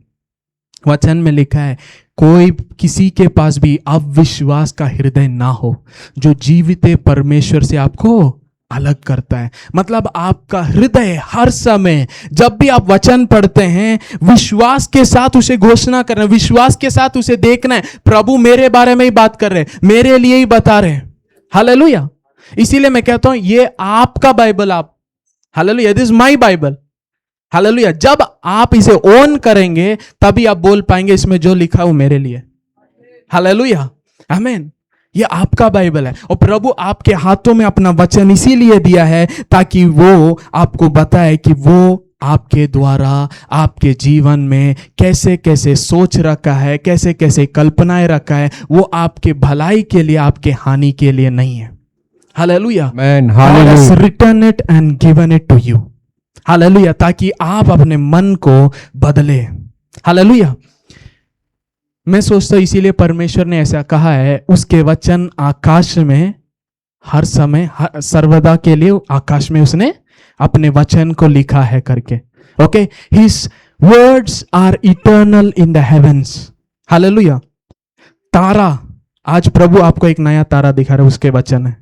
वचन में लिखा है कोई किसी के पास भी अविश्वास का हृदय ना हो जो जीवित परमेश्वर से आपको अलग करता है। मतलब आपका हृदय हर समय जब भी आप वचन पढ़ते हैं विश्वास के साथ उसे घोषणा करना, विश्वास के साथ उसे देखना है प्रभु मेरे बारे में ही बात कर रहे हैं, मेरे लिए ही बता रहे हैं। हालेलुया। इसीलिए मैं कहता हूं ये आपका बाइबल, आप hallelujah, this my Bible. Hallelujah. जब आप इसे ओन करेंगे तभी आप बोल पाएंगे इसमें जो लिखा है वो मेरे लिए। हालेलुया, आमीन। ये आपका बाइबल है और प्रभु आपके हाथों में अपना वचन इसीलिए दिया है ताकि वो आपको बताए कि वो आपके द्वारा आपके जीवन में कैसे कैसे सोच रखा है, कैसे कैसे कल्पनाएं रखा है, वो आपके भलाई के लिए, आपके हानि के लिए नहीं है। Hallelujah. Amen. God has Hallelujah. written it and given it to you. Hallelujah. ताकि आप अपने मन को बदले। हालेलुया। मैं सोचता हूं इसीलिए परमेश्वर ने ऐसा कहा है, उसके वचन आकाश में हर समय सर्वदा के लिए आकाश में उसने अपने वचन को लिखा है करके। Okay, his words are eternal in the heavens. Hallelujah. Tara, आज प्रभु आपको एक नया तारा दिखा रहा है, उसके वचन है।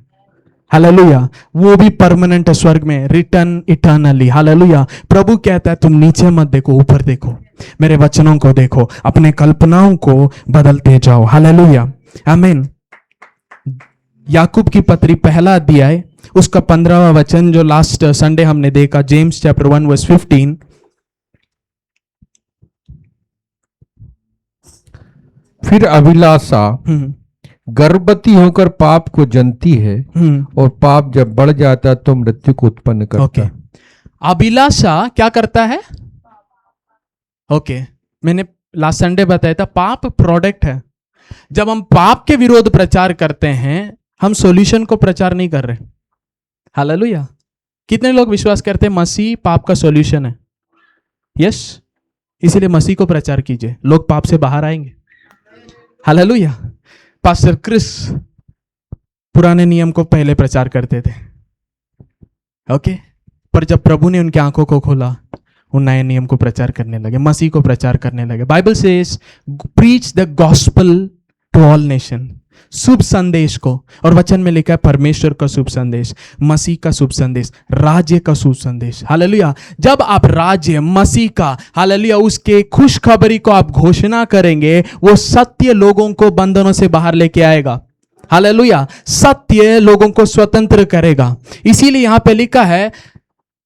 हालेलुया। वो भी परमानेंट है, स्वर्ग में, रिटर्न इटर्नली। हालेलुया। प्रभु कहता है तुम नीचे मत देखो, ऊपर देखो, मेरे वचनों को देखो, अपने कल्पनाओं को बदलते जाओ। हालेलुया, आमीन। याकूब की पत्री पहला अध्याय उसका 15वां वचन जो लास्ट संडे हमने देखा, जेम्स चैप्टर 1 वर्स 15। फिर अभिलाषा गर्भवती होकर पाप को जनती है और पाप जब बढ़ जाता है तो मृत्यु को उत्पन्न करता है। अभिलाषा क्या करता है? मैंने लास्ट संडे बताया था पाप प्रोडक्ट है। जब हम पाप के विरोध प्रचार करते हैं हम सॉल्यूशन को प्रचार नहीं कर रहे। हालेलुया। कितने लोग विश्वास करते हैं मसीह पाप का सॉल्यूशन है? यस, इसीलिए मसीह को प्रचार कीजिए, लोग पाप से बाहर आएंगे। हालेलुया। पास्टर क्रिस पुराने नियम को पहले प्रचार करते थे, ओके, पर जब प्रभु ने उनकी आंखों को खोला, वो नए नियम को प्रचार करने लगे, मसीह को प्रचार करने लगे। Bible says preach the gospel to all nation, शुभ संदेश को, और वचन में लिखा है परमेश्वर का शुभ संदेश, मसीह का शुभ संदेश, राज्य का शुभ संदेश। हालेलुया। जब आप राज्य मसीह का, हालेलुया, उसके खुशखबरी को आप घोषणा करेंगे, वो सत्य लोगों को बंधनों से बाहर लेके आएगा। हालेलुया। सत्य लोगों को स्वतंत्र करेगा। इसीलिए यहां पे लिखा है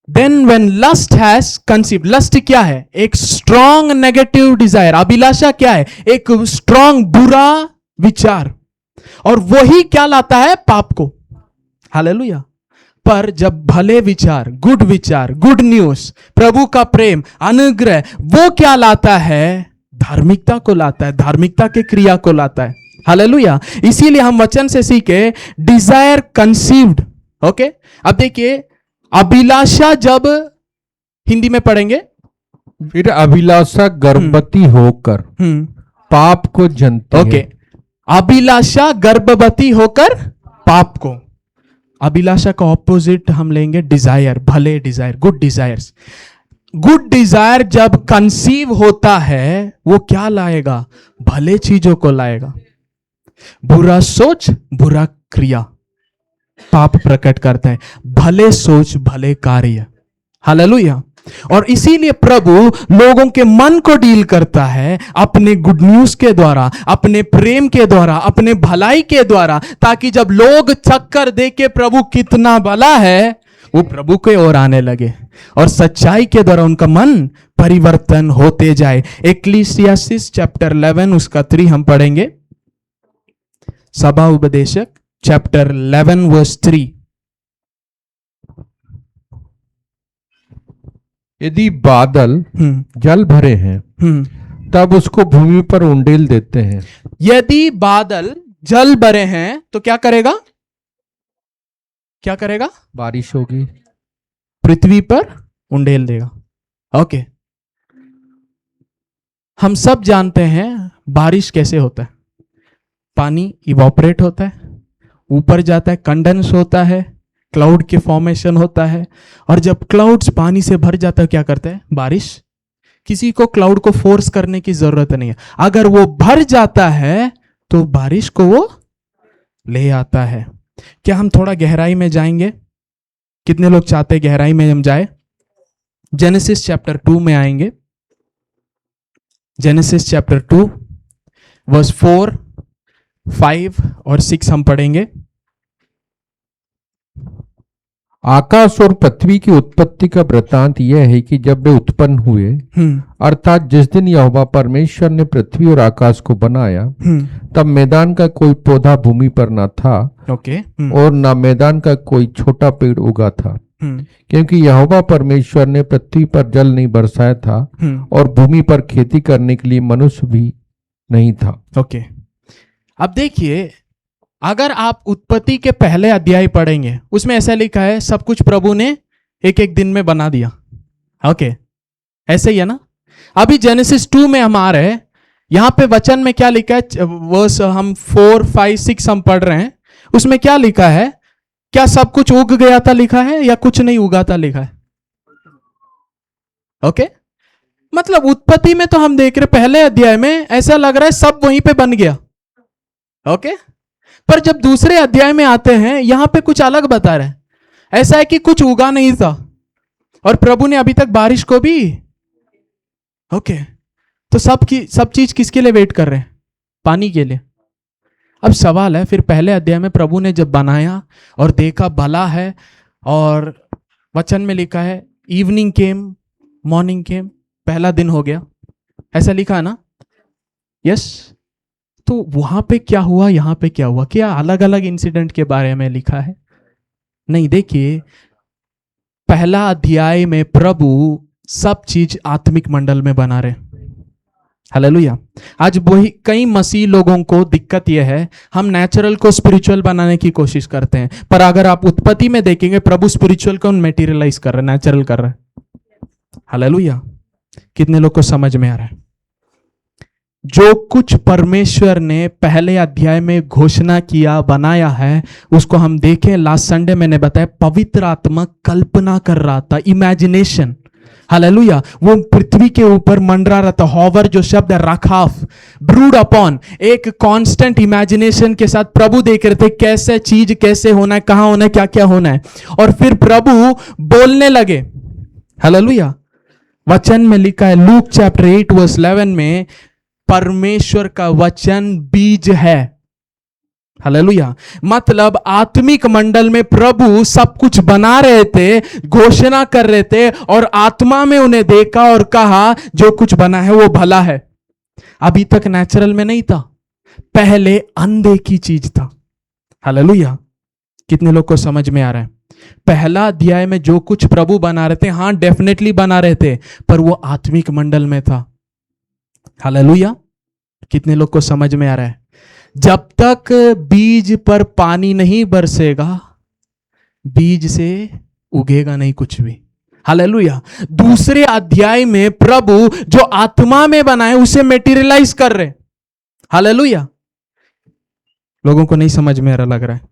Then when lust has conceived, lust क्या है? एक स्ट्रॉन्ग नेगेटिव डिजायर, अभिलाषा क्या है? एक स्ट्रॉन्ग बुरा विचार, और वही क्या लाता है? पाप को। हालेलुया। पर जब भले विचार, गुड न्यूज, प्रभु का प्रेम, अनुग्रह, वो क्या लाता है? धार्मिकता को लाता है, धार्मिकता के क्रिया को लाता है। हालेलुया। इसीलिए हम वचन से सीखे डिजायर कंसीव्ड, ओके। अब देखिए, अभिलाषा जब हिंदी में पढ़ेंगे, फिर अभिलाषा गर्भवती होकर पाप को जनती है। ओके, अभिलाषा गर्भवती होकर पाप को। अभिलाषा का ऑपोजिट हम लेंगे डिजायर, भले desire, good desires. Good desire जब कंसीव होता है, वो क्या लाएगा? भले चीजों को लाएगा। बुरा सोच, बुरा क्रिया पाप प्रकट करते हैं, भले सोच, भले कार्य। हालेलुया। और इसीलिए प्रभु लोगों के मन को डील करता है अपने गुड न्यूज के द्वारा, अपने प्रेम के द्वारा, अपने भलाई के द्वारा, ताकि जब लोग चक्कर दे के प्रभु कितना भला है, वो प्रभु के ओर आने लगे, और सच्चाई के द्वारा उनका मन परिवर्तन होते जाए। एक्लीसियासिस चैप्टर 11 उसका 3 हम पढ़ेंगे। सभा उपदेशक चैप्टर 11 वर्स 3। यदि बादल जल भरे हैं तब उसको भूमि पर उंडेल देते हैं। यदि बादल जल भरे हैं तो क्या करेगा? क्या करेगा? बारिश होगी, पृथ्वी पर उंडेल देगा। ओके, हम सब जानते हैं बारिश कैसे होता है। पानी इवोपरेट होता है, ऊपर जाता है, कंडेंस होता है, क्लाउड के फॉर्मेशन होता है, और जब क्लाउड्स पानी से भर जाता है, क्या करता है? बारिश। किसी को क्लाउड को फोर्स करने की जरूरत नहीं है, अगर वो भर जाता है तो बारिश को वो ले आता है। क्या हम थोड़ा गहराई में जाएंगे? कितने लोग चाहते हैं गहराई में हम जाए? जेनेसिस चैप्टर 2 में आएंगे। जेनेसिस चैप्टर 2 वर्स 4, 5 और 6 हम पढ़ेंगे। आकाश और पृथ्वी की उत्पत्ति का वृतांत यह है कि जब वे उत्पन्न हुए, अर्थात जिस दिन यहोवा परमेश्वर ने पृथ्वी और आकाश को बनाया, तब मैदान का कोई पौधा भूमि पर न था, और न मैदान का कोई छोटा पेड़ उगा था, क्योंकि यहोवा परमेश्वर ने पृथ्वी पर जल नहीं बरसाया था, और भूमि पर खेती करने के लिए मनुष्य भी नहीं था। ओके, अब देखिए, अगर आप उत्पत्ति के पहले अध्याय पढ़ेंगे, उसमें ऐसा लिखा है सब कुछ प्रभु ने एक एक दिन में बना दिया। ओके, ऐसे ही है ना। अभी जेनेसिस 2 में हम आ रहे हैं, यहां पे वचन में क्या लिखा है? वर्स हम 4, 5, 6 हम पढ़ रहे हैं, उसमें क्या लिखा है? क्या सब कुछ उग गया था लिखा है, या कुछ नहीं उगा था लिखा है? ओके, मतलब उत्पत्ति में तो हम देख रहे पहले अध्याय में ऐसा लग रहा है सब वहीं पे बन गया। ओके, पर जब दूसरे अध्याय में आते हैं, यहां पे कुछ अलग बता रहे हैं। ऐसा है कि कुछ उगा नहीं था, और प्रभु ने अभी तक बारिश को भी। ओके, तो सब चीज किसके लिए वेट कर रहे हैं? पानी के लिए। अब सवाल है, फिर पहले अध्याय में प्रभु ने जब बनाया और देखा भला है, और वचन में लिखा है इवनिंग केम, मॉर्निंग केम, पहला दिन हो गया, ऐसा लिखा है ना? यस। तो वहां पे क्या हुआ, यहां पे क्या हुआ? क्या अलग अलग इंसिडेंट के बारे में लिखा है? नहीं, देखिए, पहला अध्याय में प्रभु सब चीज आत्मिक मंडल में बना रहे। हालेलुया। आज वही कई मसीह लोगों को दिक्कत यह है, हम नेचुरल को स्पिरिचुअल बनाने की कोशिश करते हैं, पर अगर आप उत्पत्ति में देखेंगे, प्रभु स्पिरिचुअल को मैटेरियलाइज कर रहे, नेचुरल कर रहे। हालेलुया। कितने लोग को समझ में आ रहा है? जो कुछ परमेश्वर ने पहले अध्याय में घोषणा किया, बनाया है, उसको हम देखें। लास्ट संडे मैंने बताया पवित्र आत्मा कल्पना कर रहा था, इमेजिनेशन। हालेलुया। वो पृथ्वी के ऊपर मंडरा रहा था। हॉवर जो शब्द है रखाफ, ब्रूड अपॉन, एक कांस्टेंट इमेजिनेशन के साथ प्रभु देख रहे थे कैसे चीज कैसे होना है, कहां होना है, क्या क्या होना है। और फिर प्रभु बोलने लगे। हालेलुया। वचन में लिखा है लूक चैप्टर 8 वर्स 11 में, परमेश्वर का वचन बीज है। हालेलुया। मतलब आत्मिक मंडल में प्रभु सब कुछ बना रहे थे, घोषणा कर रहे थे, और आत्मा में उन्हें देखा और कहा जो कुछ बना है वो भला है। अभी तक नेचुरल में नहीं था, पहले अनदेखी चीज था। हालेलुया। कितने लोग को समझ में आ रहा है? पहला अध्याय में जो कुछ प्रभु बना रहे थे, हां डेफिनेटली बना रहे थे, पर वो आत्मिक मंडल में था। हालेलुया। कितने लोग को समझ में आ रहा है? जब तक बीज पर पानी नहीं बरसेगा, बीज से उगेगा नहीं कुछ भी। हालेलुया। दूसरे अध्याय में प्रभु जो आत्मा में बनाए उसे मटेरियलाइज कर रहे। हालेलुया। लोगों को नहीं समझ में आ रहा लग रहा है?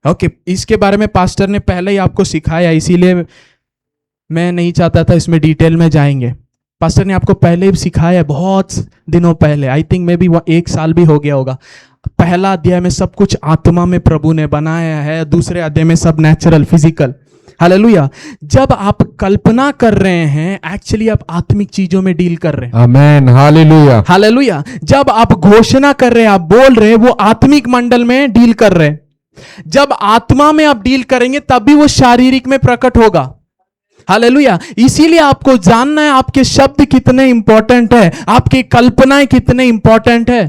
ओके, इसके बारे में पास्टर ने पहले ही आपको सिखाया, इसीलिए मैं नहीं चाहता था इसमें डिटेल में जाएंगे। पास्टर ने आपको पहले ही सिखाया है, बहुत दिनों पहले, आई थिंक मे बी 1 साल भी हो गया होगा। पहला अध्याय में सब कुछ आत्मा में प्रभु ने बनाया है, दूसरे अध्याय में सब नेचुरल, फिजिकल। हालेलुया। जब आप कल्पना कर रहे हैं, एक्चुअली आप आत्मिक चीजों में डील कर रहे हैं। आमेन, हालेलुया। हालेलुया। जब आप घोषणा कर रहे हैं, आप बोल रहे हैं, वो आत्मिक मंडल में डील कर रहे हैं। जब आत्मा में आप डील करेंगे तभी वो शारीरिक में प्रकट होगा। हालेलुया। इसीलिए आपको जानना है आपके शब्द कितने इंपॉर्टेंट है, आपकी कल्पनाएं कितने इंपॉर्टेंट है।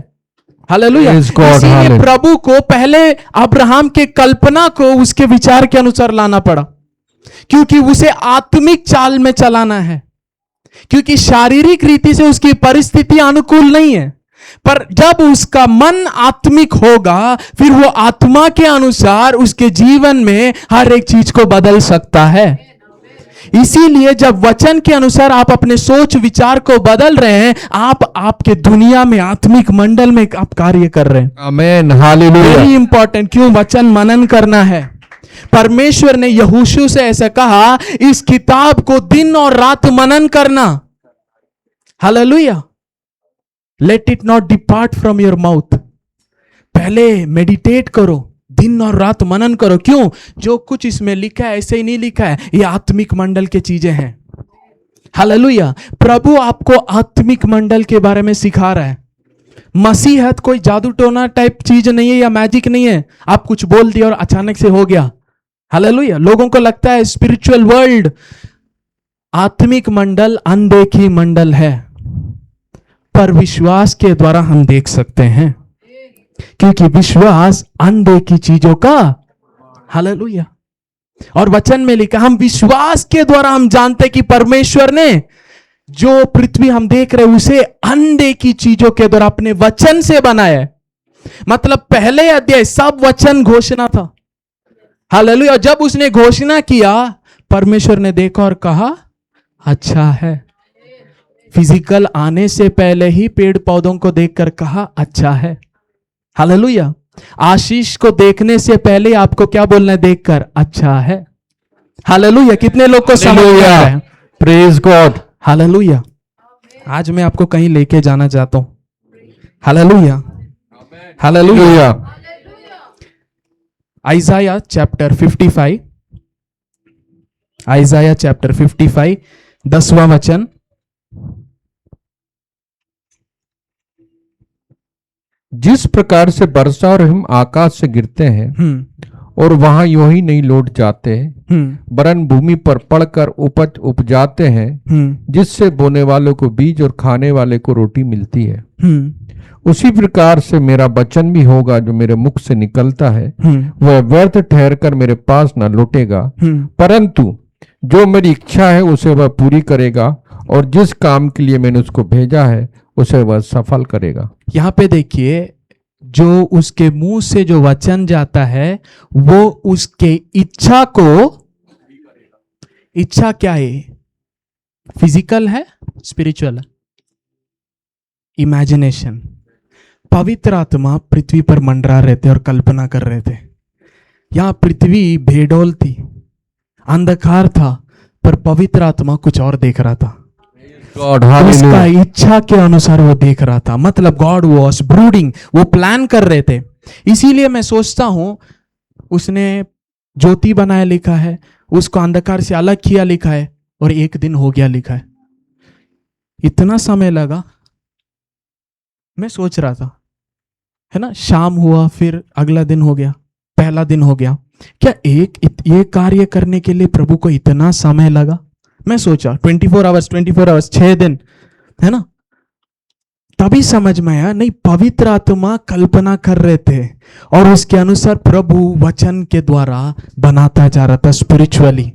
हालेलुया। इसीलिए प्रभु को पहले अब्राहम के कल्पना को उसके विचार के अनुसार लाना पड़ा, क्योंकि उसे आत्मिक चाल में चलाना है, क्योंकि शारीरिक रीति से उसकी परिस्थिति अनुकूल नहीं है। पर जब उसका मन आत्मिक होगा, फिर वो आत्मा के अनुसार उसके जीवन में हर एक चीज को बदल सकता है। इसीलिए जब वचन के अनुसार आप अपने सोच विचार को बदल रहे हैं, आप आपके दुनिया में आत्मिक मंडल में आप कार्य कर रहे हैं। आमेन, हालेलुया। Very important. क्यों? वचन मनन करना है। परमेश्वर ने यहोशू से ऐसा कहा, इस किताब को दिन और रात मनन करना। Hallelujah. Let it not depart from your mouth. पहले मेडिटेट करो, दिन और रात मनन करो। क्यों? जो कुछ इसमें लिखा है ऐसे ही नहीं लिखा है, ये आत्मिक मंडल के चीजें हैं। हालेलुया। प्रभु आपको आत्मिक मंडल के बारे में सिखा रहा है। मसीहत कोई जादू टोना टाइप चीज नहीं है या मैजिक नहीं है, आप कुछ बोल दिया और अचानक से हो गया। हालेलुया। लोगों को लगता है स्पिरिचुअल वर्ल्ड, आत्मिक मंडल अनदेखी मंडल है, पर विश्वास के द्वारा हम देख सकते हैं, क्योंकि विश्वास अनदेखी चीजों का। हालेलुया। और वचन में लिखा, हम विश्वास के द्वारा हम जानते कि परमेश्वर ने जो पृथ्वी हम देख रहे उसे अनदेखी चीजों के द्वारा अपने वचन से बनाया है। मतलब पहले अध्याय सब वचन घोषणा था। हालेलुया। जब उसने घोषणा किया, परमेश्वर ने देखा और कहा अच्छा है। फिजिकल आने से पहले ही पेड़ पौधों को देखकर कहा अच्छा है। हालेलुया। आशीष को देखने से पहले आपको क्या बोलना है? देखकर अच्छा है। हालेलुया। कितने लोग को समझ में आ रहा है? Praise God. हालेलुया। आज मैं आपको कहीं लेके जाना चाहता हूं। हालेलुया। हालेलुया। आइजाया चैप्टर 55, आइजाया चैप्टर 55 10वां वचन। जिस प्रकार से वर्षा और हिम आकाश से गिरते हैं और वहां यूं ही नहीं लौट जाते, वरन भूमि पर पड़कर उपज उपजाते हैं, जिससे बोने वालों को बीज और खाने वाले को रोटी मिलती है, उसी प्रकार से मेरा वचन भी होगा जो मेरे मुख से निकलता है, वह व्यर्थ ठहर कर मेरे पास न लौटेगा, परंतु जो मेरी इच्छा है उसे वह पूरी करेगा, और जिस काम के लिए मैंने उसको भेजा है उसे वह सफल करेगा। यहां पे देखिए, जो उसके मुंह से जो वचन जाता है वो उसके इच्छा को, इच्छा क्या है? फिजिकल है, स्पिरिचुअल है। इमेजिनेशन, पवित्र आत्मा पृथ्वी पर मंडरा रहे थे और कल्पना कर रहे थे। यहां पृथ्वी बेडौल थी, अंधकार था, पर पवित्र आत्मा कुछ और देख रहा था। गॉड, उसका हालेलुया। इच्छा के अनुसार वो देख रहा था। मतलब गॉड वॉज ब्रूडिंग, वो प्लान कर रहे थे। इसीलिए मैं सोचता हूं उसने ज्योति बनाया लिखा है, उसको अंधकार से अलग किया लिखा है, और एक दिन हो गया लिखा है। इतना समय लगा, मैं सोच रहा था, है ना, शाम हुआ, फिर अगला दिन हो गया, पहला दिन हो गया। क्या ये कार्य करने के लिए प्रभु को इतना समय लगा? मैं सोचा 24 आवर्स 6 दिन, है ना। तभी समझ में आया, नहीं, पवित्र आत्मा कल्पना कर रहे थे और उसके अनुसार प्रभु वचन के द्वारा बनाता जा रहा था स्पिरिचुअली।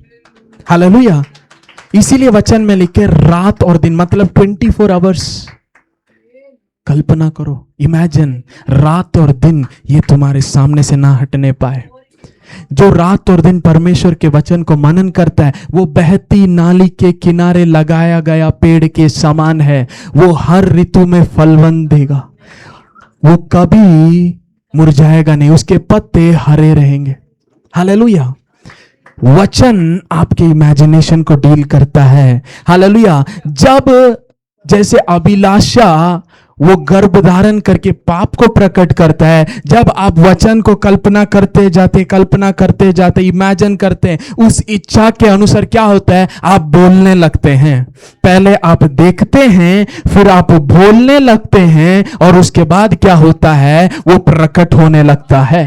हालेलुया। इसीलिए वचन में लिखे रात और दिन, मतलब 24 आवर्स। कल्पना करो, इमेजिन, रात और दिन ये तुम्हारे सामने से ना हटने पाए। जो रात और दिन परमेश्वर के वचन को मनन करता है, वो बहती नाली के किनारे लगाया गया पेड़ के समान है। वो हर ऋतु में फलवंत देगा, वो कभी मुरझाएगा नहीं, उसके पत्ते हरे रहेंगे। हालेलुया। वचन आपके इमेजिनेशन को डील करता है। हालेलुया। जब जैसे अभिलाषा वो गर्भ धारण करके पाप को प्रकट करता है, जब आप वचन को कल्पना करते जाते इमेजिन करते हैं, उस इच्छा के अनुसार क्या होता है, आप बोलने लगते हैं। पहले आप देखते हैं, फिर आप बोलने लगते हैं, और उसके बाद क्या होता है, वो प्रकट होने लगता है।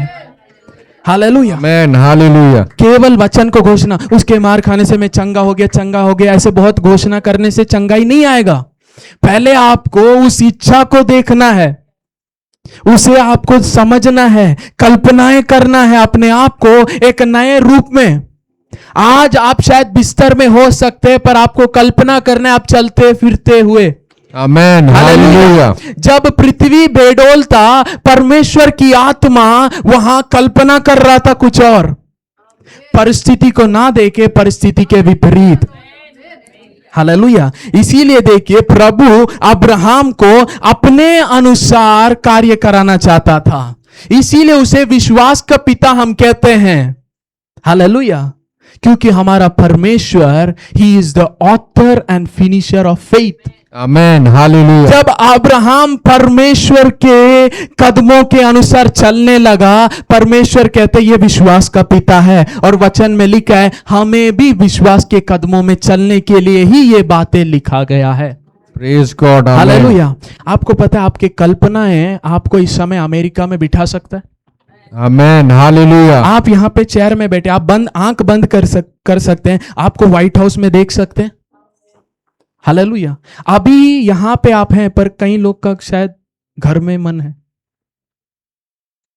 हालेलुया, आमेन, हालेलुया। केवल वचन को घोषणा, उसके मार खाने से मैं चंगा हो गया, ऐसे बहुत घोषणा करने से चंगाई नहीं आएगा। पहले आपको उस इच्छा को देखना है, उसे आपको समझना है, कल्पनाएं करना है अपने आप को एक नए रूप में। आज आप शायद बिस्तर में हो सकते हैं, पर आपको कल्पना करना है आप चलते फिरते हुए। आमेन, हालेलुया। जब पृथ्वी बेडौल था, परमेश्वर की आत्मा वहां कल्पना कर रहा था कुछ और, परिस्थिति को ना देके परिस्थिति के विपरीत। हालेलुया। इसीलिए देखिए, प्रभु अब्राहम को अपने अनुसार कार्य कराना चाहता था, इसीलिए उसे विश्वास का पिता हम कहते हैं। हालेलुया। क्योंकि हमारा परमेश्वर, he is the author and finisher of faith. Amen, hallelujah. जब अब्राहम परमेश्वर के कदमों के अनुसार चलने लगा, परमेश्वर कहते ये विश्वास का पिता है, और वचन में लिखा है हमें भी विश्वास के कदमों में चलने के लिए ही ये बातें लिखा गया है। Praise God, hallelujah. आपको पता है, आपके कल्पनाएं आपको इस समय अमेरिका में बिठा सकता है। Amen, hallelujah. आप यहाँ पे चेयर में बैठे, आप आंख बंद कर सकते हैं, आपको व्हाइट हाउस में देख सकते हैं। हालेलुया। अभी यहां पे आप हैं, पर कई लोग का शायद घर में मन है,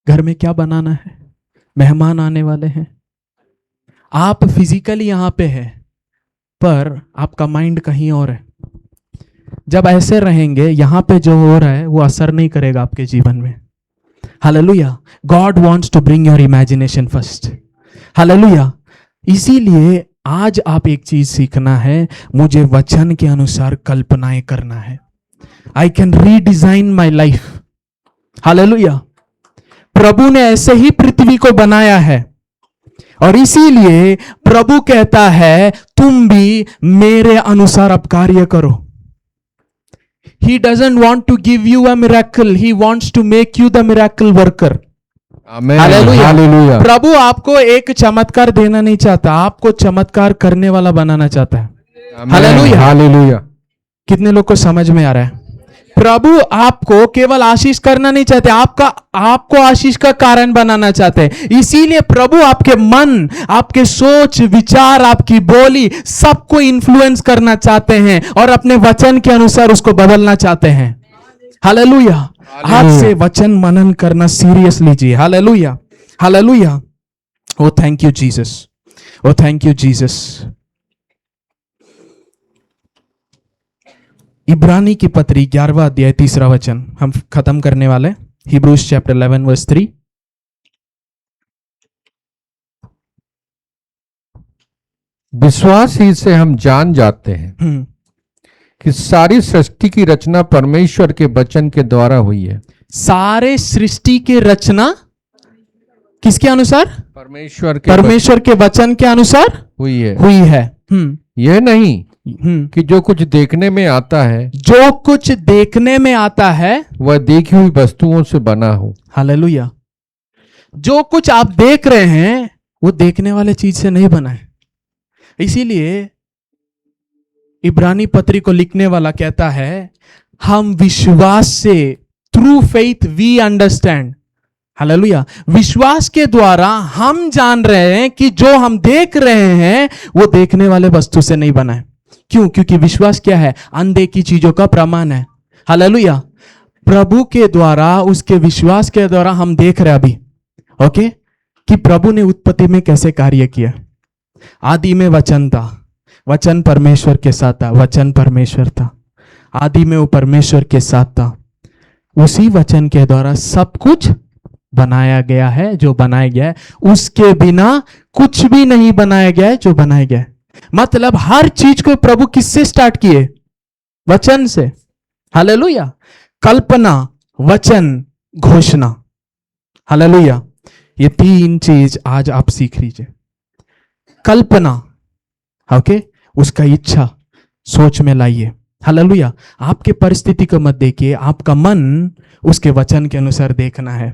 घर में क्या बनाना है, मेहमान आने वाले हैं। आप फिजिकली यहां पे हैं, पर आपका माइंड कहीं और है। जब ऐसे रहेंगे, यहां पे जो हो रहा है वो असर नहीं करेगा आपके जीवन में। Hallelujah. God wants to bring your imagination first. Hallelujah. इसीलिए आज आप एक चीज सीखना है, मुझे वचन के अनुसार कल्पनाएं करना है। I can redesign my life. Hallelujah. प्रभु ने ऐसे ही पृथ्वी को बनाया है, और इसीलिए प्रभु कहता है तुम भी मेरे अनुसार अब कार्य करो। He doesn't want to give you a miracle, he wants to make you the miracle worker. Amen, hallelujah. प्रभु आपको एक चमत्कार देना नहीं चाहता, आपको चमत्कार करने वाला बनाना चाहता है। Hallelujah, hallelujah. कितने लोग को समझ में आ रहा है? प्रभु आपको केवल आशीष करना नहीं चाहते, आपको आशीष का कारण बनाना चाहते हैं। इसीलिए प्रभु आपके मन, आपके सोच विचार, आपकी बोली सबको इन्फ्लुएंस करना चाहते हैं, और अपने वचन के अनुसार उसको बदलना चाहते हैं। हालेलुया। आज से वचन मनन करना सीरियस लीजिए। Hallelujah, hallelujah. Oh thank you Jesus, oh thank you Jesus. इब्रानी की पत्री 11वां अध्याय 3रा वचन हम खत्म करने वाले। Hebrews chapter 11 verse 3। विश्वास ही से हम जान जाते हैं कि सारी सृष्टि की रचना परमेश्वर के वचन के द्वारा हुई है। सारे सृष्टि की रचना किसके अनुसार? परमेश्वर के वचन के अनुसार हुई है। यह नहीं कि जो कुछ देखने में आता है, जो कुछ देखने में आता है वह देखी हुई वस्तुओं से बना हो। हालेलुया। जो कुछ आप देख रहे हैं वो देखने वाले चीज से नहीं बना है। इसीलिए इब्रानी पत्री को लिखने वाला कहता है, हम विश्वास से, through faith we understand. Hallelujah. विश्वास के द्वारा हम जान रहे हैं कि जो हम देख रहे हैं वो देखने वाले वस्तु से नहीं बना है। क्यों? क्योंकि विश्वास क्या है? अनदेखी चीजों का प्रमाण है। हालेलुया। प्रभु के द्वारा, उसके विश्वास के द्वारा हम देख रहे हैं अभी, ओके, कि प्रभु ने उत्पत्ति में कैसे कार्य किया। आदि में वचन था, वचन परमेश्वर के साथ था, वचन परमेश्वर था। आदि में वो परमेश्वर के साथ था। उसी वचन के द्वारा सब कुछ बनाया गया है जो बनाया गया है। उसके बिना कुछ भी नहीं बनाया गया है जो बनाया गया है। मतलब हर चीज को प्रभु किससे स्टार्ट किए? वचन से। हालेलुया। कल्पना, वचन, घोषणा। हालेलुया। ये तीन चीज आज आप सीख लीजिए। कल्पना, ओके, उसका इच्छा सोच में लाइए। हालेलुया। आपके परिस्थिति को मत देखिए, आपका मन उसके वचन के अनुसार देखना है।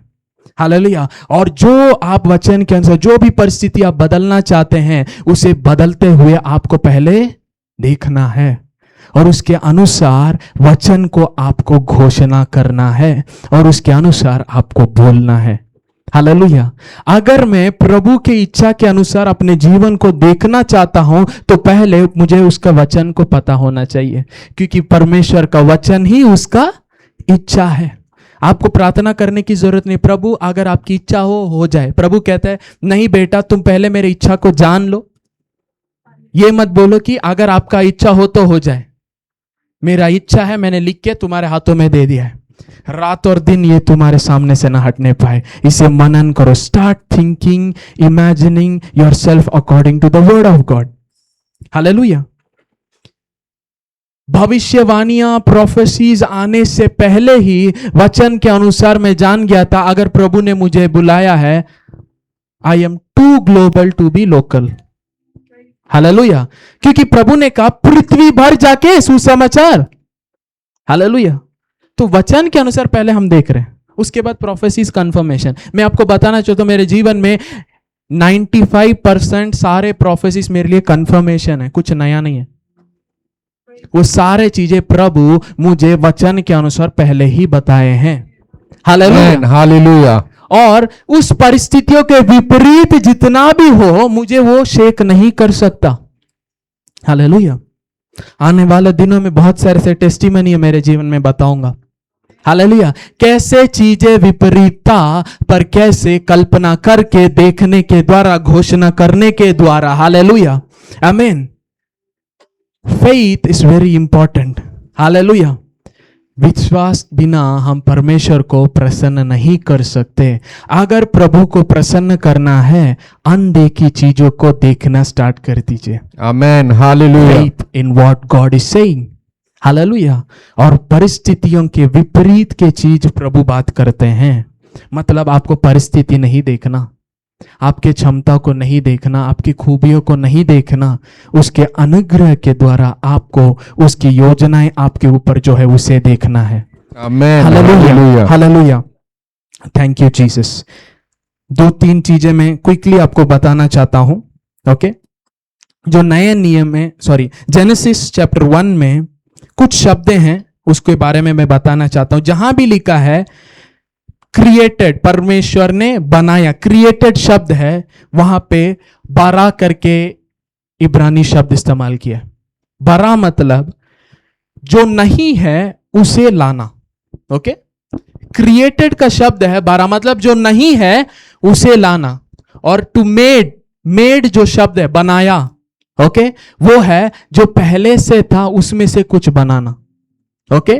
हालेलुया। और जो आप वचन के अनुसार, जो भी परिस्थिति आप बदलना चाहते हैं, उसे बदलते हुए आपको पहले देखना है और उसके अनुसार वचन को आपको घोषणा करना है और उसके अनुसार आपको बोलना है। हालेलुया। अगर मैं प्रभु की इच्छा के अनुसार अपने जीवन को देखना चाहता हूं तो पहले मुझे उसका वचन को पता होना चाहिए, क्योंकि परमेश्वर का वचन ही उसका इच्छा है। आपको प्रार्थना करने की जरूरत नहीं, प्रभु अगर आपकी इच्छा हो जाए। प्रभु कहता है, नहीं बेटा, तुम पहले मेरी इच्छा को जान लो। ये मत बोलो कि अगर आपका इच्छा हो तो हो जाए। मेरा इच्छा है, मैंने लिख के तुम्हारे हाथों में दे दिया है, रात और दिन ये तुम्हारे सामने से ना हटने पाए। इसे मनन करो। Start thinking, imagining yourself according to the word of God. Hallelujah. भविष्यवाणियां, प्रोफेसीज आने से पहले ही वचन के अनुसार मैं जान गया था, अगर प्रभु ने मुझे बुलाया है, I am too global to be local. Hallelujah. क्योंकि प्रभु ने कहा पृथ्वी भर जाके सुसमाचार। हालेलुया। तो वचन के अनुसार पहले हम देख रहे हैं, उसके बाद प्रोफेसीज कंफर्मेशन। मैं आपको बताना चाहता हूं, मेरे जीवन में 95% सारे प्रोफेसीज मेरे लिए कंफर्मेशन है, कुछ नया नहीं है। वो सारे चीजें प्रभु मुझे वचन के अनुसार पहले ही बताए हैं। हालेलुया। हालेलुया। और उस परिस्थितियों के विपरीत जितना भी हो, मुझे वो शेक नहीं कर सकता। हालेलुया। आने वाले दिनों में बहुत सारे से टेस्टिमनी मेरे जीवन में बताऊंगा। हालेलुया। कैसे चीजें विपरीतता पर कैसे कल्पना करके, देखने के द्वारा, घोषणा करने के द्वारा। हालेलुया। आमीन। Faith is very important. Hallelujah. विश्वास बिना हम परमेश्वर को प्रसन्न नहीं कर सकते। अगर प्रभु को प्रसन्न करना है, अनदेखी चीजों को देखना स्टार्ट कर दीजिए। Amen. Hallelujah. Faith in what God is saying. Hallelujah. और परिस्थितियों के विपरीत के चीज प्रभु बात करते हैं। मतलब आपको परिस्थिति नहीं देखना, आपके क्षमता को नहीं देखना, आपकी खूबियों को नहीं देखना, उसके अनुग्रह के द्वारा आपको उसकी योजनाएं आपके ऊपर जो है उसे देखना है। Amen. Hallelujah. Hallelujah. Thank you Jesus. 2-3 चीजें मैं क्विकली आपको बताना चाहता हूं, ओके। जो नए नियम में, जेनेसिस चैप्टर 1 में कुछ शब्द हैं, उसके बारे में मैं बताना चाहता हूं। जहां भी लिखा है क्रिएटेड, परमेश्वर ने बनाया, क्रिएटेड शब्द है, वहां पे बारा करके इब्रानी शब्द इस्तेमाल किया। बारा मतलब जो नहीं है उसे लाना, ओके। क्रिएटेड का शब्द है बारा, मतलब जो नहीं है उसे लाना। और टू मेड जो शब्द है बनाया, ओके, वो है जो पहले से था उसमें से कुछ बनाना, ओके।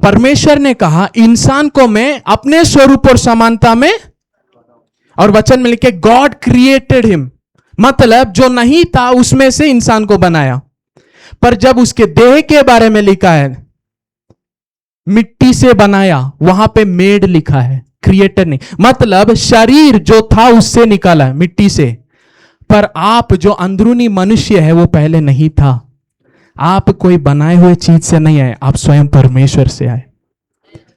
परमेश्वर ने कहा इंसान को मैं अपने स्वरूप और समानता में, और वचन में लिखे गॉड क्रिएटेड हिम, मतलब जो नहीं था उसमें से इंसान को बनाया। पर जब उसके देह के बारे में लिखा है मिट्टी से बनाया, वहां पे मेड लिखा है, क्रिएटर नहीं। मतलब शरीर जो था उससे निकाला है, मिट्टी से, पर आप जो अंदरूनी मनुष्य है वो पहले नहीं था। आप कोई बनाए हुए चीज से नहीं आए, आप स्वयं परमेश्वर से आए।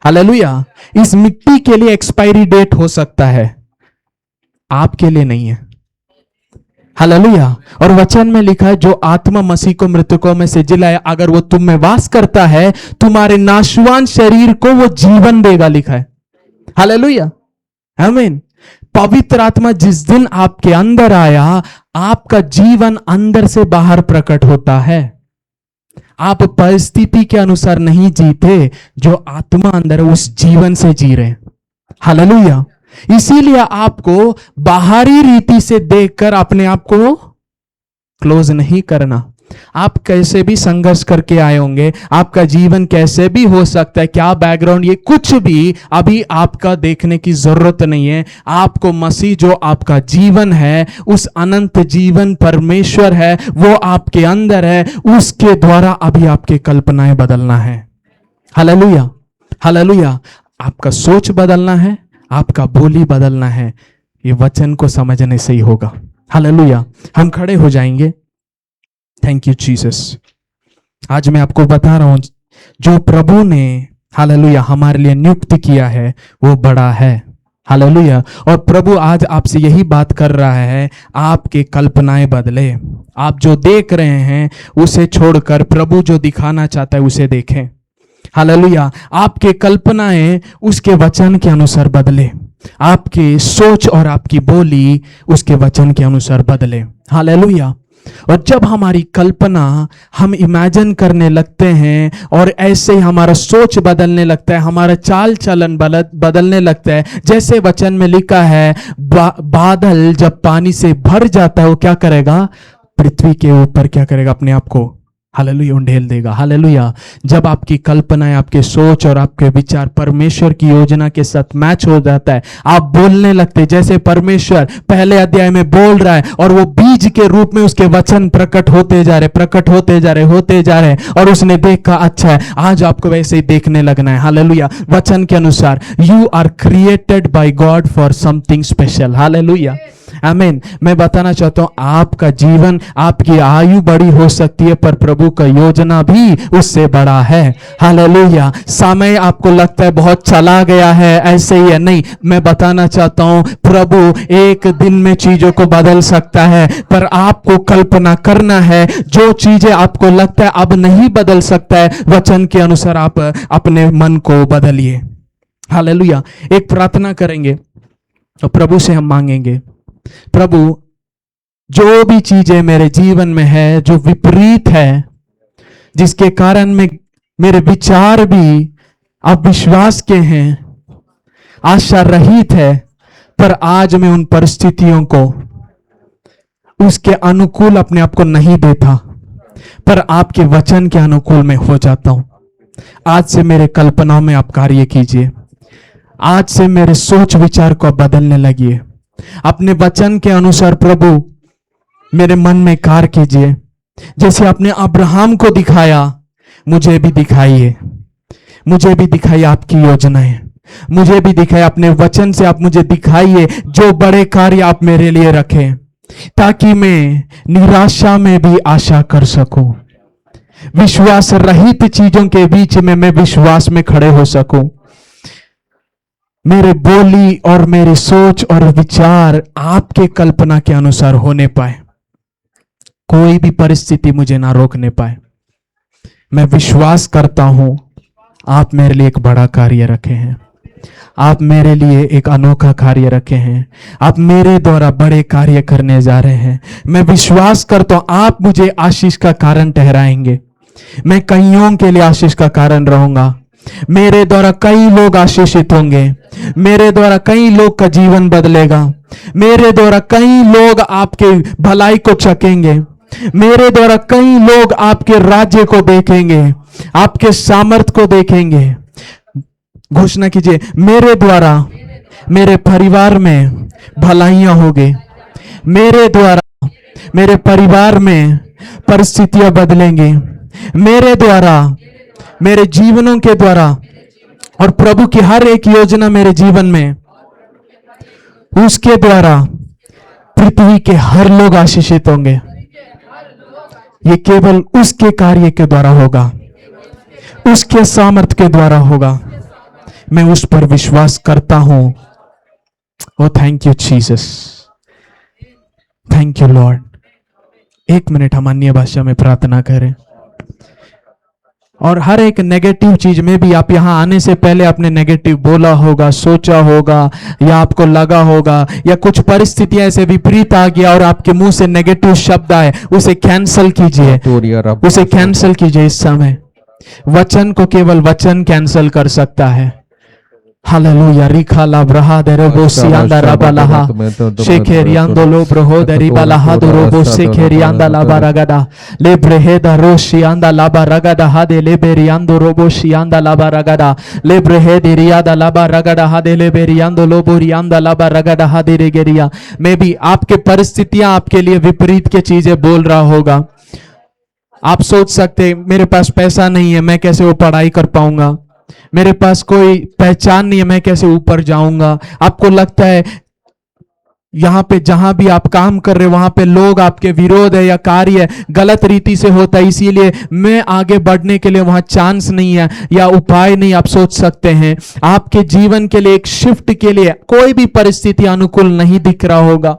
हालेलुया। इस मिट्टी के लिए एक्सपायरी डेट हो सकता है, आपके लिए नहीं है। हालेलुया। और वचन में लिखा है जो आत्मा मसीह को मृतकों में से जिलाए, अगर वो तुम में वास करता है, तुम्हारे नाशवान शरीर को वो जीवन देगा, लिखा है। हालेलुया, आमीन। पवित्र आत्मा जिस दिन आपके अंदर आया, आपका जीवन अंदर से बाहर प्रकट होता है। आप परिस्थिति के अनुसार नहीं जीते, जो आत्मा अंदर है उस जीवन से जी रहे। हालेलुया। इसीलिए आपको बाहरी रीति से देखकर अपने आप को क्लोज नहीं करना। आप कैसे भी संघर्ष करके आए होंगे, आपका जीवन कैसे भी हो सकता है, क्या बैकग्राउंड, ये कुछ भी अभी आपका देखने की जरूरत नहीं है। आपको मसीह जो आपका जीवन है, उस अनंत जीवन परमेश्वर है, वो आपके अंदर है, उसके द्वारा अभी आपकी कल्पनाएं बदलना है। Hallelujah, hallelujah. आपका सोच बदलना है, आपका बोली बदलना है। ये वचन को समझने से ही होगा। हालेलुया। हम खड़े हो जाएंगे। Thank you Jesus. आज मैं आपको बता रहा हूं, जो प्रभु ने हालेलुया हमारे लिए नियुक्त किया है वो बड़ा है। हालेलुया। और प्रभु आज आपसे यही बात कर रहा है, आपके कल्पनाएं बदले। आप जो देख रहे हैं उसे छोड़कर प्रभु जो दिखाना चाहता है उसे देखें। हालेलुया। आपके कल्पनाएं उसके वचन के अनुसार बदले, आपकी सोच और आपकी बोली उसके वचन के अनुसार बदले। हालेलुया। और जब हमारी कल्पना हम इमेजिन करने लगते हैं और ऐसे ही हमारा सोच बदलने लगता है, हमारा चाल चलन बदलने लगता है, जैसे वचन में लिखा है बादल जब पानी से भर जाता है वो क्या करेगा, पृथ्वी के ऊपर क्या करेगा, अपने आप को हालेलुया उंडेल देगा। हालेलुया। जब आपकी कल्पनाएं, आपके सोच और आपके विचार परमेश्वर की योजना के साथ मैच हो जाता है, आप बोलने लगते जैसे परमेश्वर पहले अध्याय में बोल रहा है, और वो बीज के रूप में उसके वचन प्रकट होते जा रहे, प्रकट होते जा रहे, होते जा रहे, और उसने देखा अच्छा है, आज आपको वैसे ही देखने लगना है। हालेलुया। वचन के अनुसार you are created by God for something special. Hallelujah, amen. मैं बताना चाहता हूं, आपका जीवन, आपकी आयु बड़ी हो सकती है, पर प्रभु का योजना भी उससे बड़ा है। हालेलुया। समय आपको लगता है बहुत चला गया है, ऐसे ही है, नहीं। मैं बताना चाहता हूं, प्रभु एक दिन में चीजों को बदल सकता है, पर आपको कल्पना करना है। जो चीजें आपको लगता है अब नहीं बदल सकता है, वचन के अनुसार आप अपने मन को बदलिए। हालेलुया। एक प्रार्थना करेंगे और प्रभु से हम मांगेंगे, प्रभु जो भी चीजें मेरे जीवन में है जो विपरीत है, जिसके कारण में मेरे विचार भी अविश्वास के हैं, आशा रहित है, पर आज मैं उन परिस्थितियों को उसके अनुकूल अपने आप को नहीं देता, पर आपके वचन के अनुकूल में हो जाता हूं। आज से मेरे कल्पनाओं में आप कार्य कीजिए। आज से मेरे सोच विचार को बदलने लगिए। अपने वचन के अनुसार प्रभु मेरे मन में कार्य कीजिए। जैसे आपने अब्राहम को दिखाया, मुझे भी दिखाइए, मुझे भी दिखाइए आपकी योजनाएं, मुझे भी दिखाइए अपने वचन से। आप मुझे दिखाइए जो बड़े कार्य आप मेरे लिए रखें, ताकि मैं निराशा में भी आशा कर सकूं, विश्वास रहित चीजों के बीच में मैं विश्वास में खड़े हो सकूं। मेरे बोली और मेरी सोच और विचार आपके कल्पना के अनुसार होने पाए, कोई भी परिस्थिति मुझे ना रोकने पाए। मैं विश्वास करता हूं आप मेरे लिए एक बड़ा कार्य रखे हैं, आप मेरे लिए एक अनोखा कार्य रखे हैं, आप मेरे द्वारा बड़े कार्य करने जा रहे हैं। मैं विश्वास करता हूं आप मुझे आशीष का कारण ठहराएंगे। मैं कईयों के लिए आशीष का कारण रहूंगा। मेरे द्वारा कई लोग आशीषित होंगे, मेरे द्वारा कई लोग का जीवन बदलेगा, मेरे द्वारा कई लोग आपके भलाई को चखेंगे, मेरे द्वारा कई लोग आपके राज्य को देखेंगे, आपके सामर्थ को देखेंगे। घोषणा कीजिए, मेरे द्वारा मेरे परिवार में भलाइयां होगी, मेरे द्वारा मेरे परिवार में परिस्थितियां बदलेंगी, मेरे द्वारा, मेरे जीवनों के द्वारा, और प्रभु की हर एक योजना मेरे जीवन में, उसके द्वारा पृथ्वी के हर लोग आशीषित होंगे। ये केवल उसके कार्य के द्वारा होगा, उसके सामर्थ्य के द्वारा होगा। मैं उस पर विश्वास करता हूं। Oh thank you Jesus, thank you Lord. 1 minute हम अन्य भाषा में प्रार्थना करें। और हर एक नेगेटिव चीज में भी आप यहां आने से पहले आपने नेगेटिव बोला होगा, सोचा होगा, या आपको लगा होगा, या कुछ परिस्थितियां ऐसे विपरीत आ गया और आपके मुंह से नेगेटिव शब्द आए, उसे कैंसल कीजिए, उसे कैंसल कीजिए। इस समय वचन को केवल वचन कैंसल कर सकता है। हालेलुया। रिखा लाब्रहा दरेबो सियांदा राबालाहा शेखेरियांदो लोब्रहो दरिबालाहा दोरोबो शेखेरियांदा लाबारागदा लेब्रेहे दरो सियांदा लाबारागदा हादे लेबेरियांदो रोबो सियांदा लाबारागदा लेब्रेहे दिरियादा लाबारागदा हादे लेबेरियांदो लोबोरियांदा लाबारागदा हादे रेगेरिया। मैं भी आपके परिस्थितियां आपके लिए विपरीत के चीजें बोल रहा होगा। आप सोच सकते मेरे पास पैसा नहीं है, मैं कैसे वो पढ़ाई कर पाऊंगा, मेरे पास कोई पहचान नहीं है, मैं कैसे ऊपर जाऊंगा। आपको लगता है यहां पे जहां भी आप काम कर रहे हो वहां पे लोग आपके विरोध है या कार्य गलत रीति से होता है, इसीलिए मैं आगे बढ़ने के लिए वहां चांस नहीं है या उपाय नहीं। आप सोच सकते हैं आपके जीवन के लिए एक शिफ्ट के लिए कोई भी परिस्थिति अनुकूल नहीं दिख रहा होगा,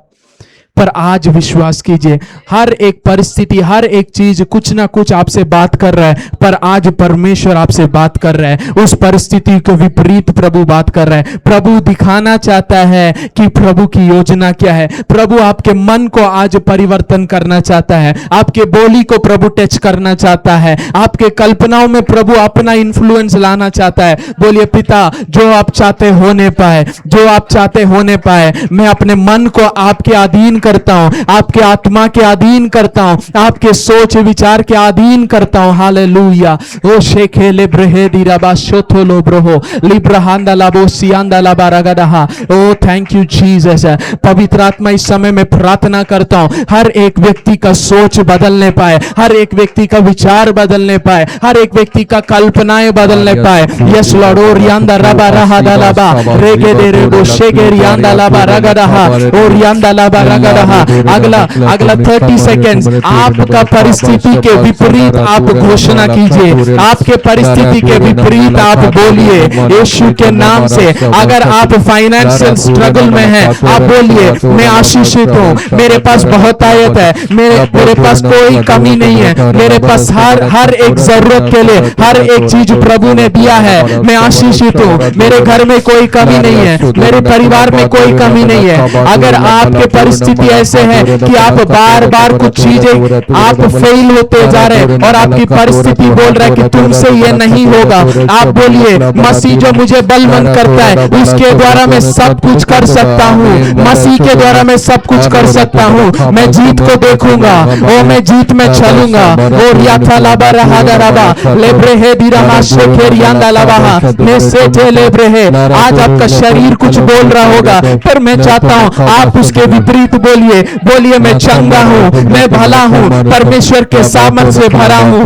पर आज विश्वास कीजिए हर एक परिस्थिति, हर एक चीज कुछ ना कुछ आपसे बात कर रहा है। पर आज परमेश्वर आपसे बात कर रहा है, उस परिस्थिति के विपरीत प्रभु बात कर रहा है। प्रभु दिखाना चाहता है कि प्रभु की योजना क्या है। प्रभु आपके मन को आज परिवर्तन करना चाहता है, आपके बोली को प्रभु टच करना चाहता है, आपके कल्पनाओं में प्रभु अपना इन्फ्लुएंस लाना चाहता है। बोलिए पिता, जो आप चाहते होने पाए, जो आप चाहते होने पाए, मैं अपने मन को आपके अधीन करता हूं, आपके आत्मा के अधीन करता हूं, आपके सोच विचार के अधीन करता हूं। हालेलुया। ओ शेखे लेब्रहे दिराबा शोथोलो ब्रहो लिब्रहांदा लाबो सियांदा लाबा रगदहा। ओ थैंक यू जीसस। पवित्र आत्मा इस समय में प्रार्थना करता हूं हर एक व्यक्ति का सोच बदलने पाए, हर एक व्यक्ति का विचार बदलने पाए, हर एक व्यक्ति का कल्पनाएं बदलने पाए। Yes Lord. ओ रियांदा रबा रहा दालाबा रेगे दे रेगो शेगे रियांदा लाबा रगदहा ओ रियांदा लाबा रगदहा। अगला 30 सेकेंड्स आपका परिस्थिति के विपरीत आप घोषणा कीजिए, आपके परिस्थिति के विपरीत आप बोलिए यीशु के नाम से। अगर आप फाइनेंशियल स्ट्रगल में हैं, आप बोलिए मैं आशीषित हूं, मेरे पास बहुत आयत है, मेरे पास कोई कमी नहीं है, मेरे पास हर एक जरूरत के लिए हर एक चीज प्रभु ने दिया है, मैं आशीषित हूं, मेरे घर में कोई कमी नहीं है, मेरे परिवार में कोई कमी नहीं है। अगर आपके परिस्थिति ऐसे है कि आप बार बार कुछ चीजें आप फेल होते जा रहे हैं और आपकी परिस्थिति बोल रहा है कि तुमसे ये नहीं होगा, आप बोलिए मसीह जो मुझे बलवंत करता है उसके द्वारा मैं सब कुछ कर सकता हूँ, मसीह के द्वारा मैं सब कुछ कर सकता हूँ, मैं जीत को देखूंगा, ओ मैं जीत में चलूंगा। ओ रियाथा लाबा रहा दराबा लेब्रेहे दिरामा शेखेरियांदा लाबा मैं से थे लेब्रेहे। आज आपका शरीर कुछ बोल रहा होगा, पर मैं चाहता हूँ आप उसके विपरीत बोलिए, बोलिए मैं चंगा हूँ, मैं भला हूँ, परमेश्वर के सामर्थ से भरा हूँ,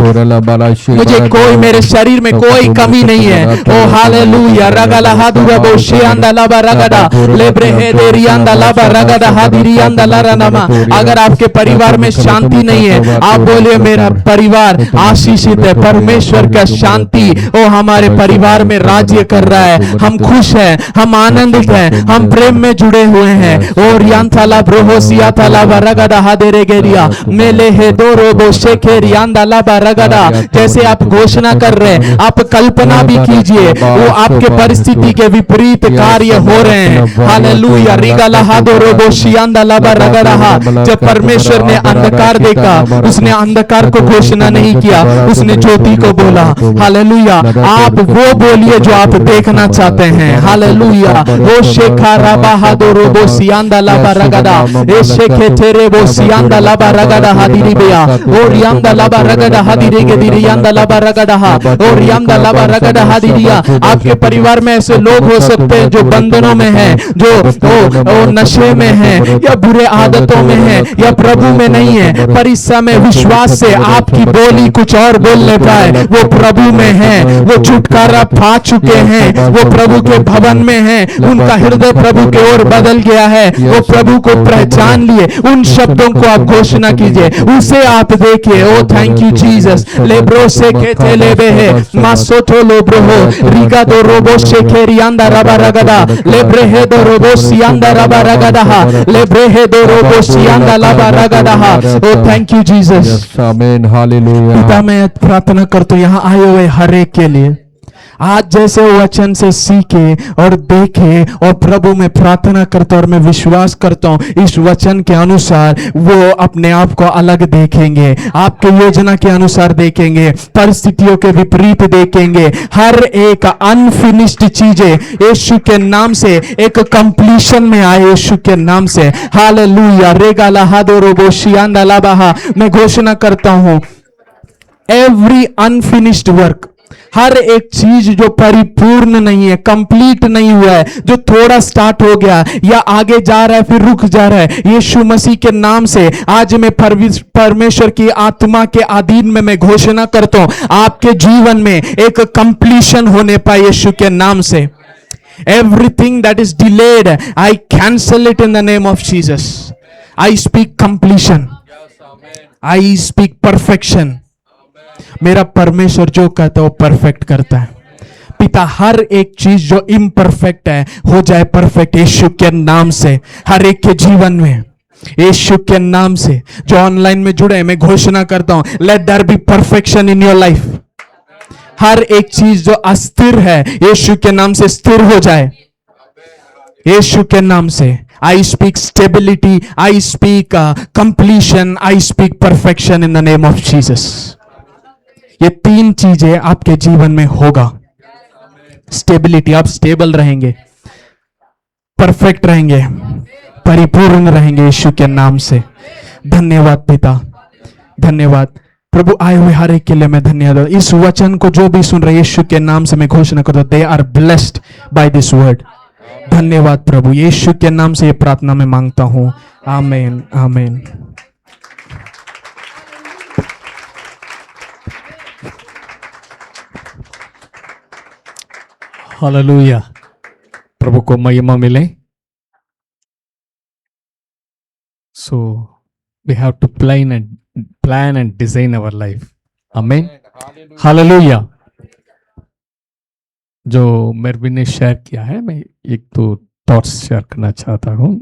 मुझे कोई, मेरे शरीर में कोई कमी नहीं है। ओ हालेलुया। रगला हादुरा बोशियांदा लाबा रगदा लेब्रेहे देरियांदा लाबा रगदा हादिरियांदा लारानामा। अगर आपके परिवार में शांति नहीं है, आप बोलिए मेरा परिवार आशीषित है, परमेश्वर का शांति ओ हमारे परिवार में राज्य कर रहा है, हम खुश हैं, हम आनंदित हैं, हम प्रेम में जुड़े हुए हैं। ओ रियांथाला ब्रोहो सियाथाला रगदा हादेरे गेरिया मेले हे दो रोबो शेखे रियांदा लाबा रगदा। जैसे आप घोषणा कर रहे हैं, आप कल्पना भी कीजिए वो आपके परिस्थिति के विपरीत कार्य हो रहे हैं। हालेलुया। रिगाला हादो रोबो शियांदा लाबा रगदा। जब परमेश्वर ने अंधकार देखा, उसने अंधकार को घोषणा नहीं किया, उसने ज्योति को बोला। हालेलुया। आप वो बोलिए जो आप देखना चाहते हैं। हालेलुया। वो शेखा राबा हादो रोबो सियांदा लाबा रगदा एशे के तेरे वो सियांदा लाबा रगदा हादिरी बिया और यंदा लाबा रगदा हादिरी के दिरी यंदा लाबा रगदा हा और यंदा लाबा रगदा हादिरिया। आपके परिवार में ऐसे लोग हो सकते हैं जो बंधनों में हैं, जो नशे में हैं या बुरे आदतों में हैं या प्रभु में नहीं है, पर इस समय विश्वास से आपकी बोली कुछ और बोलने पाए। वो प्रभु में है, वो छुटकारा पा चुके हैं, वो प्रभु के भवन में हैं, उनका हृदय प्रभु की ओर बदल गया है, वो प्रभु को पहचान लिए। उन शब्दों को आप घोषणा कीजिए, उसे आप देखिए। ओ थैंक यू जीसस। लेब्रो से केते लेबे है मासोतो लोब्रो हो रिगा दो रोबो से खेरियांदा रबा रगदा लेब्रे है दो रोबो सियांदा रबा रगदा हा लेब्रे है दो रोबो सियांदा लबा रगदा हा। ओ थैंक यू जीसस। आमीन, हालेलुया। पिता मैं प्रार्थना करता हूं यहाँ आए हुए हर एक के लिए, आज जैसे वचन से सीखे और देखे और प्रभु में प्रार्थना करता हूं और मैं विश्वास करता हूं इस वचन के अनुसार वो अपने आप को अलग देखेंगे, आपके योजना के अनुसार देखेंगे, परिस्थितियों के विपरीत देखेंगे। हर एक अनफिनिश्ड चीजें यीशु के नाम से एक कंप्लीशन में आए, यीशु के नाम से। हालेलुया। रेगा लहादो रोबो शियांदा लाबाहा। मैं घोषणा करता हूं एवरी अनफिनिश्ड वर्क, हर एक चीज जो परिपूर्ण नहीं है, कंप्लीट नहीं हुआ है, जो थोड़ा स्टार्ट हो गया या आगे जा रहा है फिर रुक जा रहा है, यीशु मसीह के नाम से आज मैं परमेश्वर की आत्मा के अधीन में मैं घोषणा करता हूं आपके जीवन में एक कंप्लीशन होने पाए यीशु के नाम से। Everything that is delayed I cancel it in the name of Jesus. I speak completion, I speak perfection. मेरा परमेश्वर जो कहता है वो परफेक्ट करता है। पिता हर एक चीज जो इम्परफेक्ट है हो जाए परफेक्ट यीशु के नाम से, हर एक के जीवन में यीशु के नाम से। जो ऑनलाइन में जुड़े हैं मैं घोषणा करता हूं let there be perfection in your life. हर एक चीज जो अस्थिर है यीशु के नाम से स्थिर हो जाए, यीशु के नाम से। I speak stability, I speak completion, I speak perfection in the name of Jesus. ये तीन चीजें आपके जीवन में होगा। स्टेबिलिटी, आप स्टेबल रहेंगे, परफेक्ट रहेंगे, परिपूर्ण रहेंगे यीशु के नाम से। धन्यवाद पिता, धन्यवाद प्रभु। आए हुए हर एक के लिए मैं धन्यवाद। इस वचन को जो भी सुन रहे यीशु के नाम से मैं घोषणा करता हूं they are blessed by this word. धन्यवाद प्रभु, यीशु के नाम से ये प्रार्थना मैं मांगता हूं। आमीन, आमीन। हालेलुया। प्रभु को महिमा मिले। So we have to plan and design our life. Amen, hallelujah. जो मेरविन ने शेयर किया है, मैं एक तो थॉट्स शेयर करना चाहता हूँ।